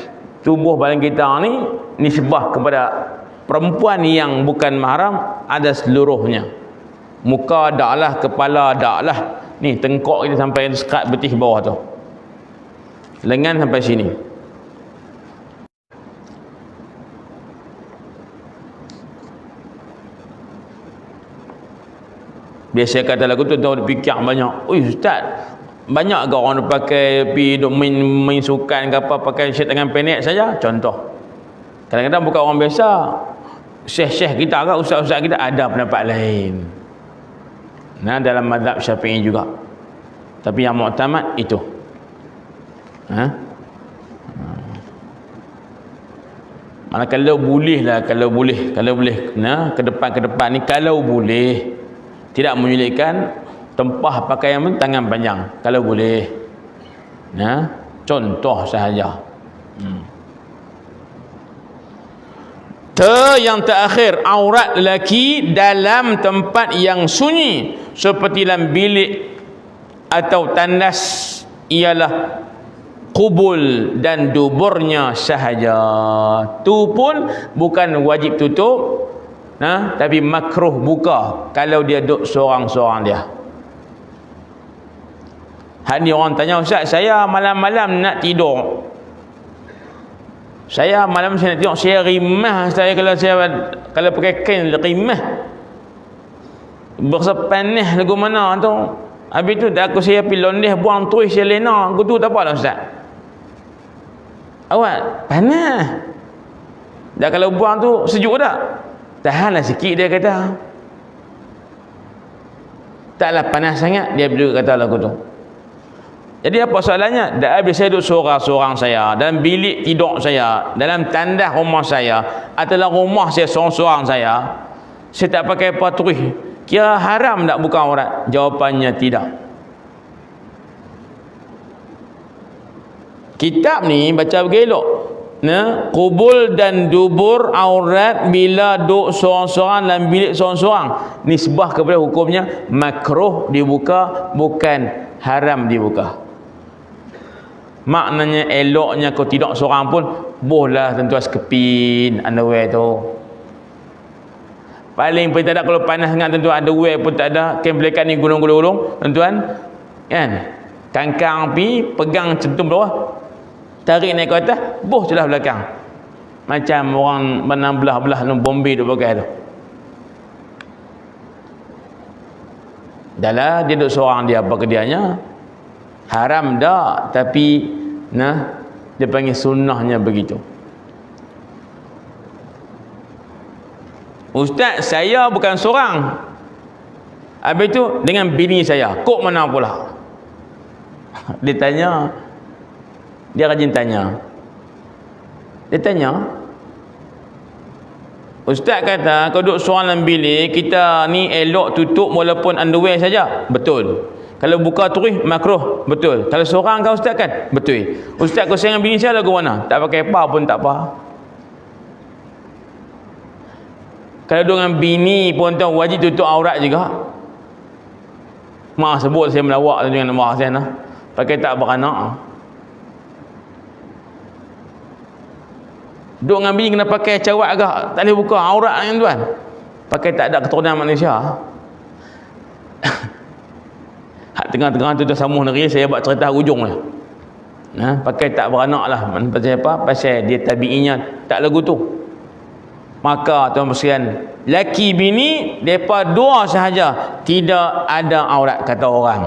tubuh badan kita ni nisbah kepada perempuan yang bukan mahram ada seluruhnya. Muka dak lah, kepala dak lah. Ni tengkok kita sampai sekat betih bawah tu. Lengan sampai sini. Biasa kata lagu tu tahu fikir banyak. Oi ustaz, banyak ke orang pakai pi duk main sukan ke apa pakai shirt tangan pendek saja? Contoh. Kadang-kadang bukan orang biasa. Syekh-syekh kita ke ustaz-ustaz kita ada pendapat lain. Nah, dalam mazhab Syafi'i juga. Tapi yang muktamad itu. Mana kalau boleh lah, kalau boleh. Nah, ke depan ni kalau boleh tidak menyulitkan tempah pakaian pun tangan panjang kalau boleh. Nah, contoh sahaja. Yang terakhir, aurat lelaki dalam tempat yang sunyi seperti dalam bilik atau tandas ialah kubul dan duburnya sahaja. Tu pun bukan wajib tutup, tapi makruh buka kalau dia duduk seorang-seorang dia. Hari orang tanya, ustaz, saya malam-malam nak tidur. Saya malam saya nak tengok, saya rimah kalau pakai kain rimah. Berasa panas lagu mana tu. Habis tu aku saya pergi londeh buang tuis saya lena. Aku tu tak apa lah ustaz. Awak panas. Dah kalau buang tu sejuk tak? Tahanlah sikit dia kata. Taklah panas sangat dia juga kata lagu tu. Jadi apa soalannya? Dah habis saya duduk seorang-seorang saya, dalam bilik tidur saya, dalam tandas rumah saya, atau dalam rumah saya seorang-seorang saya tak pakai patuih. Kira haram tak buka aurat? Jawapannya tidak. Kitab ni baca bergelok. Kubul dan dubur aurat bila duduk seorang-seorang dalam bilik seorang-seorang. Nisbah kepada hukumnya makruh dibuka, bukan haram dibuka. Maknanya eloknya kau tidak seorang pun bolehlah tentu sekepin underwear tu. Paling pun tak ada, kalau panas sangat tentu underwear pun tak ada, kain belekan ni gulung-gulung tuan-tuan kan, kangkang pi pegang centum bawah, tarik naik ke atas, boh celah belakang, macam orang benang belah-belah Bombay tu pakai tu. Dahlah dia duduk seorang dia, apa kerjanya? Haram dah, tapi dia panggil sunnahnya begitu. Ustaz, saya bukan seorang. Habis tu dengan bini saya, kok mana pula? Dia tanya, dia rajin tanya. Dia tanya, ustaz kata, kau duduk seorang dalam bilik, kita ni elok tutup walaupun underwear saja. Betul. Kalau buka terus makruh, betul. Kalau seorang kau ustaz kan, betul. Ustaz kau sayang bini saya lagu mana? Tak pakai apa pun tak apa. Kalau dengan bini pun tahu wajib tutup aurat juga. Mak sebut saya melawak tu dengan mak saya nah. Pakai tak beranak. Duk dengan bini kena pakai cawat agak, tak boleh buka aurat kan tuan. Pakai tak ada keturunan manusia. Hak tengah-tengah tu sambung negeri saya buat cerita hujung lah. Nah, pakai tak beranak lah. Pasal apa? Pasal dia tabi'inya tak lagu tu. Maka tuan sekalian, laki bini depa dua sahaja, tidak ada aurat kata orang.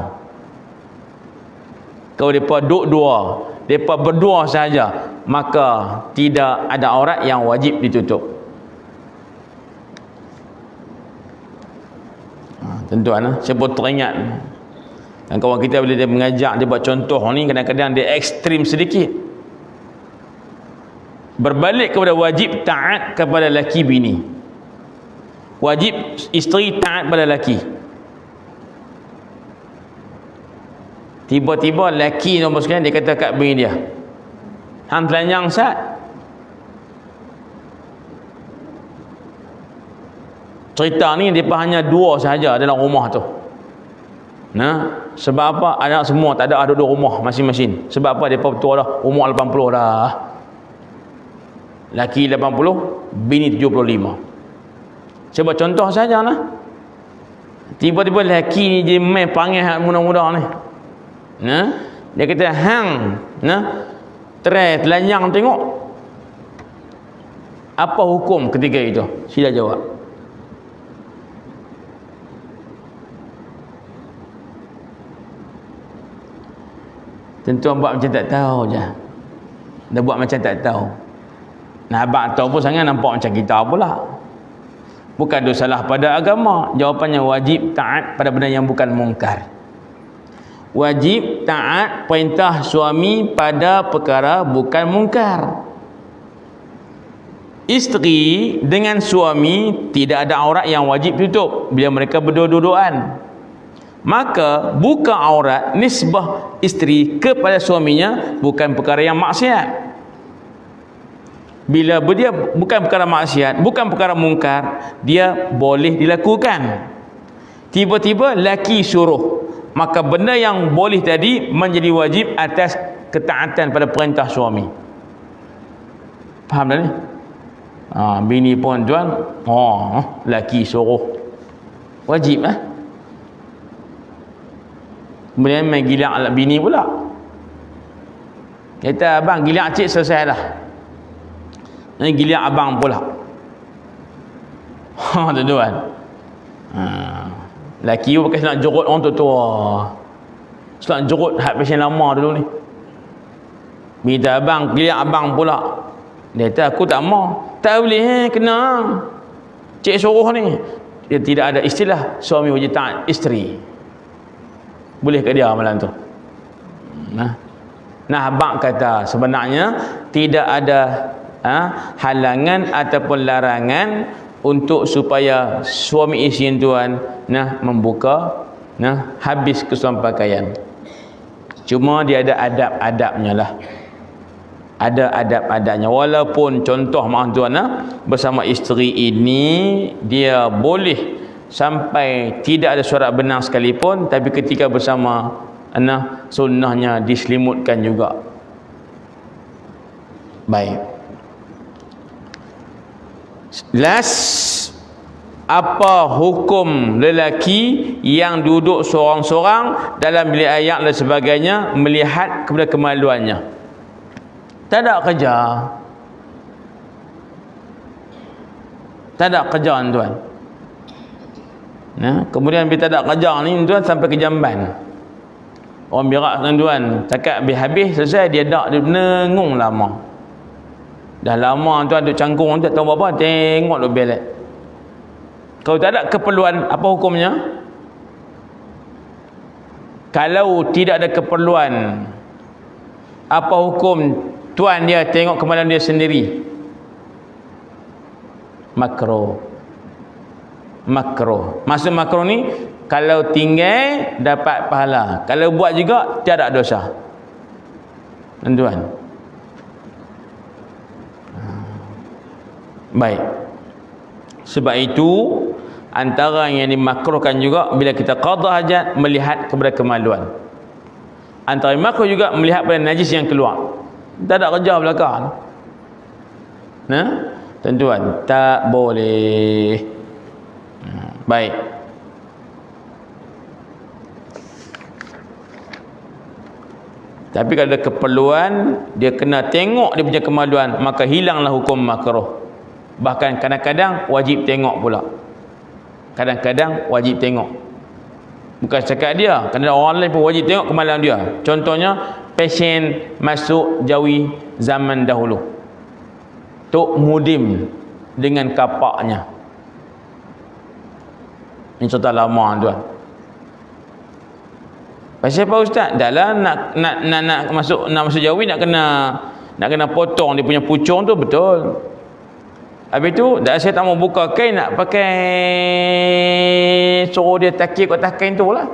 Kalau depa duk dua, depa berdua sahaja, maka tidak ada aurat yang wajib ditutup. Tuan-tuan, saya pun teringat dan kawan kita bila dia mengajak, dia buat contoh ni, kadang-kadang dia ekstrim sedikit. Berbalik kepada wajib taat kepada laki bini, wajib isteri taat pada laki. Tiba-tiba laki nombor sekian dia kata kat bini dia, hang telanjang sat. Cerita ni dia hanya dua sahaja dalam rumah tu. Nah, sebab apa? Anak semua tak ada duduk rumah masing-masing. Sebab apa? Depa betul dah umur 80 dah. Laki 80, bini 75. Saya buat contoh saja lah. Tiba-tiba laki ni dia main panggil hak muda-muda ni. Nah, dia kata hang, nah, try telanjang tengok. Apa hukum ketika itu? Sila jawab. Tentu buat macam tak tahu je. Dia buat macam tak tahu. Nah, abang tahu pun sangat nampak macam kita pula. Bukan dosa salah pada agama. Jawapannya wajib taat pada benda yang bukan mungkar. Wajib taat perintah suami pada perkara bukan mungkar. Isteri dengan suami tidak ada aurat yang wajib tutup bila mereka berdua-duaan. Maka buka aurat nisbah isteri kepada suaminya bukan perkara yang maksiat. Bila dia bukan perkara maksiat, bukan perkara mungkar, dia boleh dilakukan. Tiba-tiba laki suruh, maka benda yang boleh tadi menjadi wajib atas ketaatan pada perintah suami. Faham tak ni? Bini pun tuan, laki suruh, wajib lah. Kemudian main gilak bini pula. Kata abang gilak cik selesai dah. Ini gilak abang pula. Tuan-tuan. Laki pakai nak jerut orang tua-tua. Nak jerut hak pasien lama dulu ni. Minta abang, gilak abang pula. Dia kata aku tak mau. Tak boleh kena. Cik suruh ni. Dia tidak ada istilah suami wajib taat isteri. Boleh ke dia malam tu? Nah, abang kata sebenarnya tidak ada halangan ataupun larangan untuk supaya suami isteri tuan membuka habis keseluruhan pakaian. Cuma dia ada adab-adabnya lah. Ada adab-adabnya. Walaupun contoh mak tuan bersama isteri ini dia boleh sampai tidak ada surat benang sekalipun, tapi ketika bersama sunnahnya diselimutkan juga. Baik. Last, apa hukum lelaki yang duduk seorang-seorang dalam bilik ayak dan sebagainya melihat kepada kemaluannya? Tak ada kerja. Tak ada kerja tuan. Kemudian bila tak ada kerja ni tuan sampai ke Jamban. Orang berak tuan, cakap habis selesai dia dak dia menengung lama. Dah lama tuan duk cangkung tak tahu apa, tengok duk belet. Kalau tak ada keperluan, apa hukumnya? Kalau tidak ada keperluan, apa hukum tuan dia tengok kemaluan dia sendiri? Makruh. Maksud makruh ni Kalau tinggal dapat pahala, kalau buat juga tiada dosa. Tuan-tuan. Baik. Sebab itu antara yang dimakruhkan juga bila kita qada hajat melihat kepada kemaluan. Antara yang makruh juga melihat pada najis yang keluar. Tak ada kerja belakang. Nah, tuan-tuan, tak boleh. Baik. Tapi kalau ada keperluan, dia kena tengok dia punya kemaluan, maka hilanglah hukum makruh. Bahkan kadang-kadang wajib tengok pula. Kadang-kadang wajib tengok. Bukan setakat dia, kadang orang lain pun wajib tengok kemaluan dia. Contohnya, pesen masuk Jawi zaman dahulu. Tok Mudim dengan kapaknya. Ini contoh lama tuan. Pasal apa ustaz? Dahlah nak masuk Jawi nak kena potong dia punya pucung tu, betul. Habis tu saya tak mau buka kain, nak pakai suruh dia takik kat atas kain tu lah.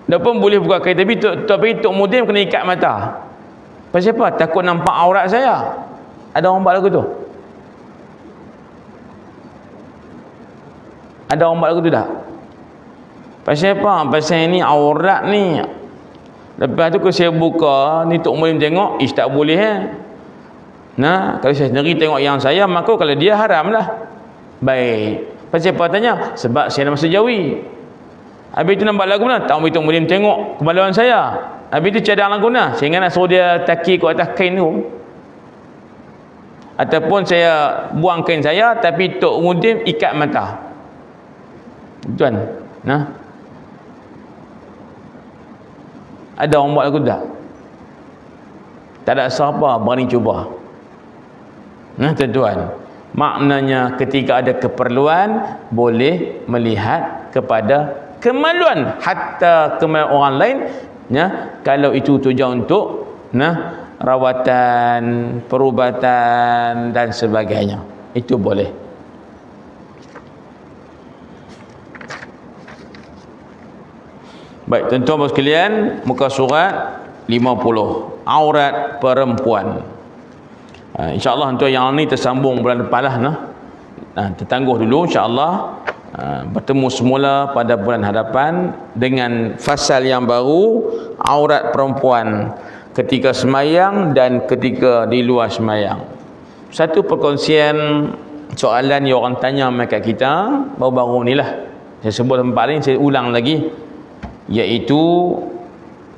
Dah pun boleh buka kain, tapi Tok Mudim kena ikat mata. Pasal apa? Takut nampak aurat saya. Ada orang buat lagu tu? Ada orang buat lagu tu tak? Pasal apa? Pasal ni aurat ni. Lepas tu kalau saya buka, ni Tok Mudim tengok, tak boleh Nah, kalau saya sendiri tengok yang saya, maka kalau dia haram lah. Baik. Pasal apa tanya? Sebab saya nak masuk Jawi. Habis tu nampak lagu mana? Tak Tok Mudim tengok kemaluan saya. Habis tu cadang lagu mana? Saya ingat nak suruh dia takik kat atas kain tu. Ataupun saya buang kain saya, tapi Tok Mudim ikat mata. Tuan, nah. Ada orang buat lagu tak? Tak ada siapa berani cuba. Nah, tuan-tuan, maknanya ketika ada keperluan boleh melihat kepada kemaluan, hatta kemaluan orang lain, kalau itu tujuan untuk rawatan, perubatan dan sebagainya, itu boleh. Baik, tuan-tuan sekalian, muka surat 50, aurat perempuan. InsyaAllah untuk yang ni tersambung bulan depan lah. Tertangguh dulu insyaAllah. Bertemu semula pada bulan hadapan dengan fasal yang baru, aurat perempuan ketika semayang dan ketika di luar semayang. Satu perkongsian soalan yang orang tanya dekat kita baru-baru ni lah. Saya sebut tempat ni, saya ulang lagi. Iaitu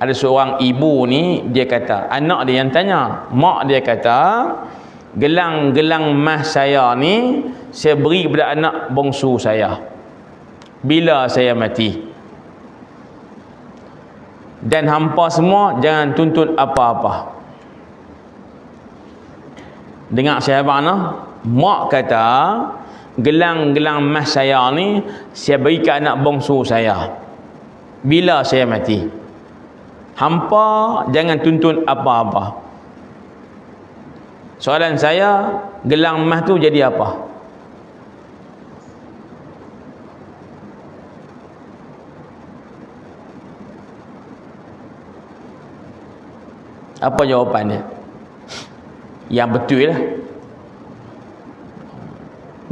ada seorang ibu ni, dia kata, anak dia yang tanya, mak dia kata, gelang-gelang mas saya ni saya beri kepada anak bongsu saya bila saya mati, dan hampa semua jangan tuntut apa-apa. Dengar saya mana? Mak kata gelang-gelang mas saya ni saya beri ke anak bongsu saya bila saya mati. Hampa jangan tuntut apa-apa. Soalan saya, gelang emas tu jadi apa? Apa jawapannya? Yang betul lah.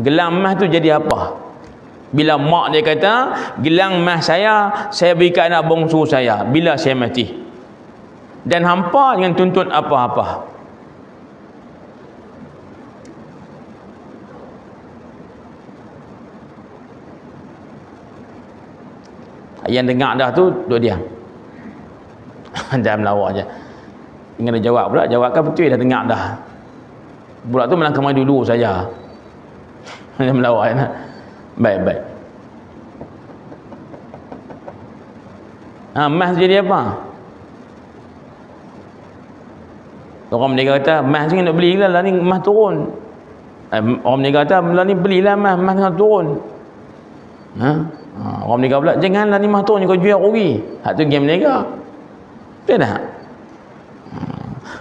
Gelang emas tu jadi apa? Bila mak dia kata, gelang emas saya berikan anak bongsu saya bila saya mati. Dan hampa jangan tuntut apa-apa. Yang dengar dah tu duduk diam. Jangan melawak je. Ingat dia jawab pula, jawab kan betul dah dengar dah. Pula tu melangkah mai dulu saja. Jangan melawak ya. Baik-baik. Emas jadi apa? Orang menega kata, emas ni nak beli lah ni, emas turun. Orang menega kata, lah ni belilah emas nak turun. Orang menega pula, janganlah ni emas turun, kau jual rugi. Hak tu game menega. Betul tak?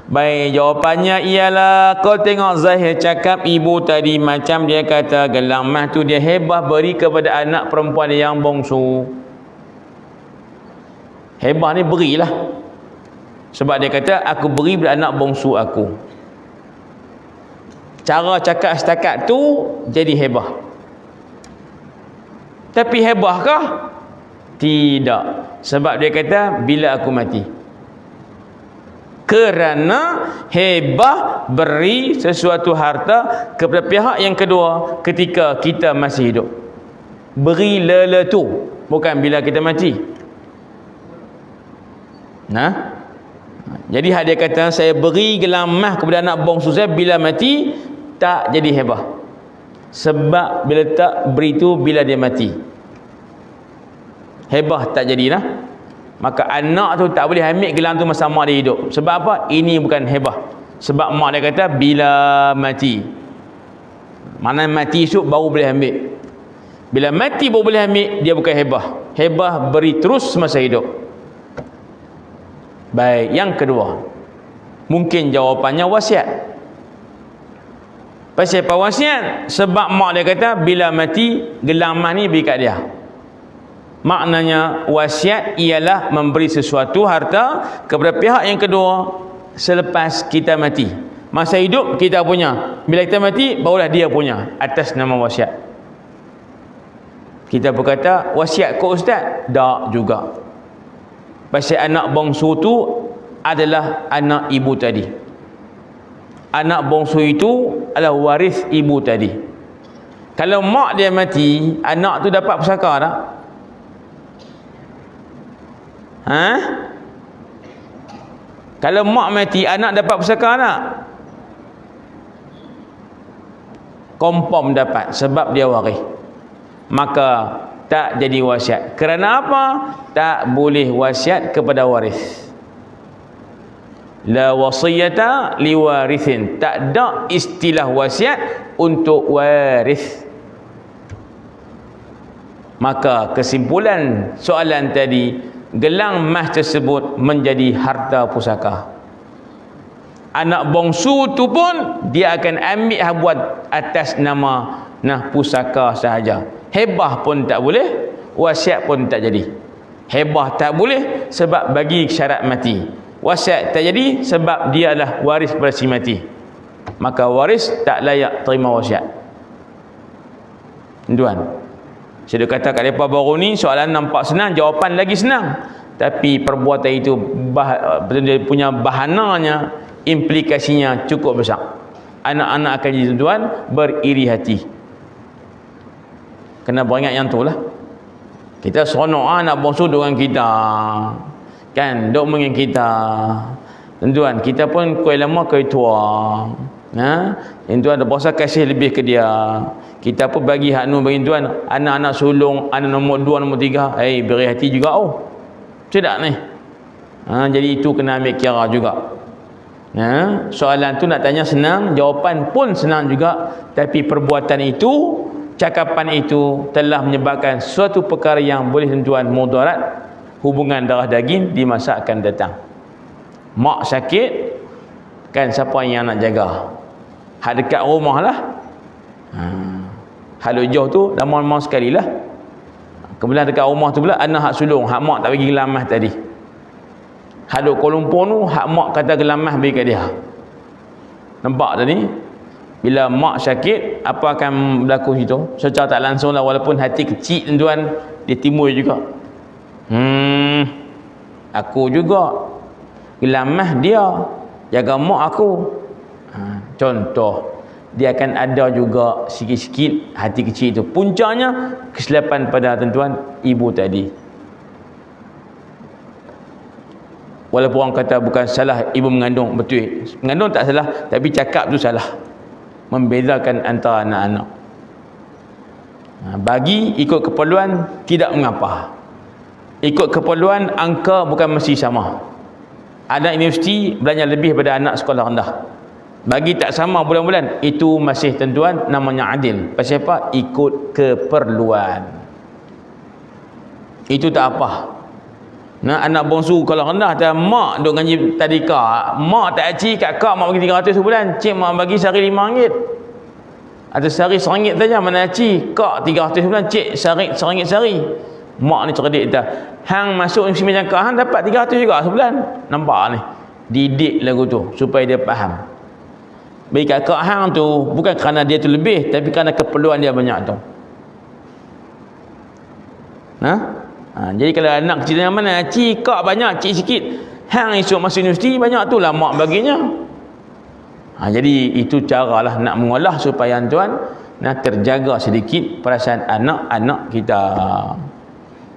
Baik, jawapannya ialah kau tengok Zahir cakap ibu tadi macam dia kata gelang mah tu dia hebah beri kepada anak perempuan yang bongsu. Hebah ni berilah. Sebab dia kata aku beri kepada anak bongsu aku. Cara cakap setakat tu jadi hebah. Tapi hebahkah? Tidak. Sebab dia kata bila aku mati. Kerana hebah beri sesuatu harta kepada pihak yang kedua ketika kita masih hidup. Beri leletu, bukan bila kita mati. Nah, jadi hak dia kata saya beri gelang emas kepada anak bongsu saya bila mati, tak jadi hebah. Sebab bila tak beri tu bila dia mati. Hebah tak jadilah. Maka anak tu tak boleh ambil gelang tu masa mak dia hidup. Sebab apa? Ini bukan hebah. Sebab mak dia kata bila mati. Mana mati esok baru boleh ambil. Bila mati baru boleh ambil, dia bukan hebah. Hebah beri terus semasa hidup. Baik, yang kedua. Mungkin jawapannya wasiat. Pasal apa wasiat? Sebab mak dia kata bila mati gelang emas ni beri kat dia. Maknanya wasiat ialah memberi sesuatu harta kepada pihak yang kedua selepas kita mati. Masa hidup kita punya, bila kita mati barulah dia punya atas nama wasiat. Kita berkata wasiat kau ustaz? Tak juga. Pasal anak bongsu tu adalah anak ibu tadi. Anak bongsu itu adalah waris ibu tadi. Kalau mak dia mati, anak tu dapat pusaka tak? Kalau mak mati, anak dapat pusaka tak? Confirm dapat, sebab dia waris. Maka tak jadi wasiat. Kerana apa? Tak boleh wasiat kepada waris. La wasiyata liwarithin. Tak ada istilah wasiat untuk waris. Maka kesimpulan soalan tadi, gelang emas tersebut menjadi harta pusaka. Anak bongsu tu pun dia akan ambil buat atas nama pusaka sahaja. Hebah pun tak boleh, wasiat pun tak jadi. Hebah tak boleh sebab bagi syarat mati. Wasiat tak jadi sebab dia adalah waris pada si mati. Maka waris tak layak terima wasiat. Tuan, saya kata kat mereka baru ni soalan nampak senang, jawapan lagi senang. Tapi perbuatan itu dia punya bahananya, implikasinya cukup besar. Anak-anak akan jadi tuan beriri hati. Kena beringat yang tu lah. Kita seronok nak bongsu dengan kita. Kan, duk dengan kita. Tuan, kita pun kau lama kau tua. Tuan ada berasa kasih lebih ke dia. Kita pun bagi hak nu bagi tuan, anak-anak sulung, anak nombor 2, nombor 3, beri hati juga tidak ni. Jadi itu kena ambil kira juga. Soalan tu nak tanya senang, jawapan pun senang juga, tapi perbuatan itu, cakapan itu telah menyebabkan suatu perkara yang boleh tuan mudarat hubungan darah daging di masa akan datang. Mak sakit, kan siapa yang nak jaga? Hak dekat rumah lah. Hal jauh tu lama-lama sekali lah. Kemudian dekat rumah tu pula anak hak sulung, hak mak tak bagi gelang emas tadi. Hak duk Kuala Lumpur tu, hak mak kata gelang emas bagi kat dia. Nampak tadi? Bila mak sakit, apa akan berlaku situ? Secara tak langsung lah, walaupun hati kecil tuan, dia timbul juga. Aku juga gelang emas dia, jaga mak aku. Contoh, dia akan ada juga sikit-sikit hati kecil itu. Puncanya kesilapan pada tuan ibu tadi. Walaupun orang kata bukan salah ibu mengandung, betul. Mengandung tak salah, tapi cakap tu salah. Membezakan antara anak-anak. Bagi ikut keperluan tidak mengapa. Ikut keperluan angka bukan mesti sama. Anak universiti belanja lebih daripada anak sekolah rendah. Bagi tak sama bulan-bulan, itu masih tentuan namanya adil. Pasal apa? Ikut keperluan. Itu tak apa. Nah, anak bongsu kalau rendah dan mak duk ngaji tadika, mak tak aci kat kak mak bagi 300 sebulan, cik mak bagi sehari RM5 atau sehari RM1 saja, mana aci kak 300 sebulan, cik sehari RM1 sehari. Mak ni cerdik dah, hang masuk mesti macam kak, hang dapat 300 juga sebulan. Nampak ni, didik lagu tu supaya dia faham. Bagi kat kak hang tu bukan kerana dia tu lebih, tapi kerana keperluan dia banyak tu. Jadi kalau anak kecil yang mana, cik kak banyak, cik sikit, hang esok masuk universiti banyak tu lah mak baginya. Jadi itu caralah nak mengolah supaya tuan terjaga sedikit perasaan anak-anak kita.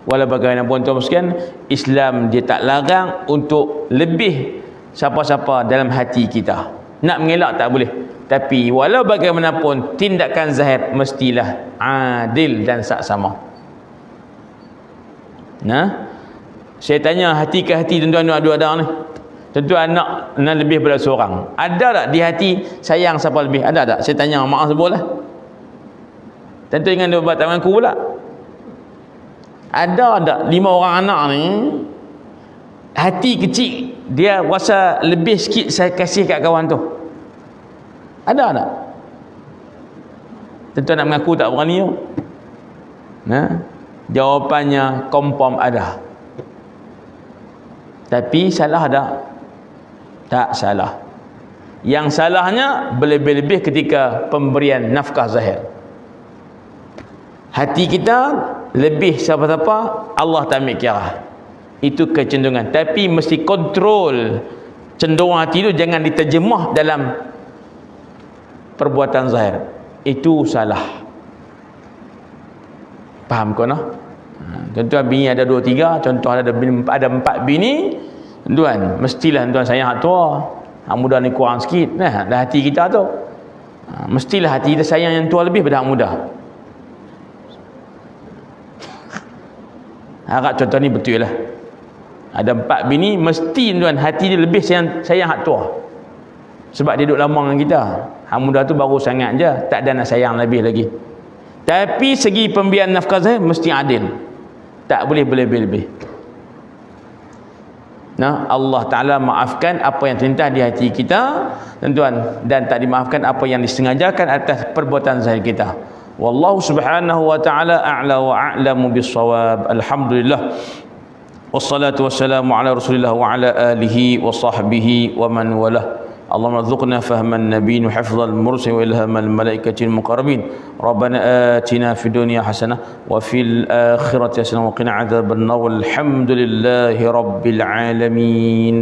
Walau bagaimanapun tuan sekalian, Islam dia tak larang untuk lebih siapa-siapa dalam hati kita. Nak mengelak tak boleh, tapi walau bagaimanapun tindakan zahir mestilah adil dan saksama. Saya tanya hati ke hati tuan-tuan ada ni. Tuan-tuan nak lebih daripada seorang. Ada tak di hati sayang siapa lebih? Ada tak? Saya tanya, maaf sebuah lah. Tentu dengan dia buat tangan aku pula. Ada tak 5 orang anak ni hati kecil dia rasa lebih sikit saya kasih kat kawan tu? Ada tak? Tentu nak mengaku tak berani. Jawapannya confirm ada. Tapi salah tak? Tak salah. Yang salahnya berlebih-lebih ketika pemberian nafkah zahir. Hati kita lebih siapa-siapa Allah tak ambil kira. Itu kecenderungan. Tapi mesti kontrol cenderung hati itu, jangan diterjemah dalam perbuatan zahir. Itu salah. Faham kau noh? Tuan-tuan bini ada 2-3, contoh ada 4 bini, tuan mestilah tuan sayang hak tua. Hak muda ni kurang sikit. Dah hati kita tu. Mestilah hati kita sayang yang tua lebih pada hak muda. Harap contoh ni betul lah. Ada 4 bini, mesti tuan hati dia lebih sayang hak tua. Sebab dia duduk lama dengan kita. Hak muda tu baru sangat je, tak ada nak sayang lebih lagi. Tapi segi pemberian nafkah zahir mesti adil. Tak boleh lebih-lebih. Allah Ta'ala maafkan apa yang terlintas di hati kita, tuan-tuan, dan tak dimaafkan apa yang disengajakan atas perbuatan zahir kita. Wallahu subhanahu wa ta'ala a'la wa a'lamu bis-shawab. Alhamdulillah. Wassalatu wassalamu ala Rasulillah wa ala alihi wa sahbihi wa man walah. اللهم ارزقنا فهم النبي وحفظ المرسل وإلهام الملائكة المقربين. ربنا آتنا في الدنيا حسنة وفي الآخرة حسنة وقنا عذاب النار والحمد لله رب العالمين.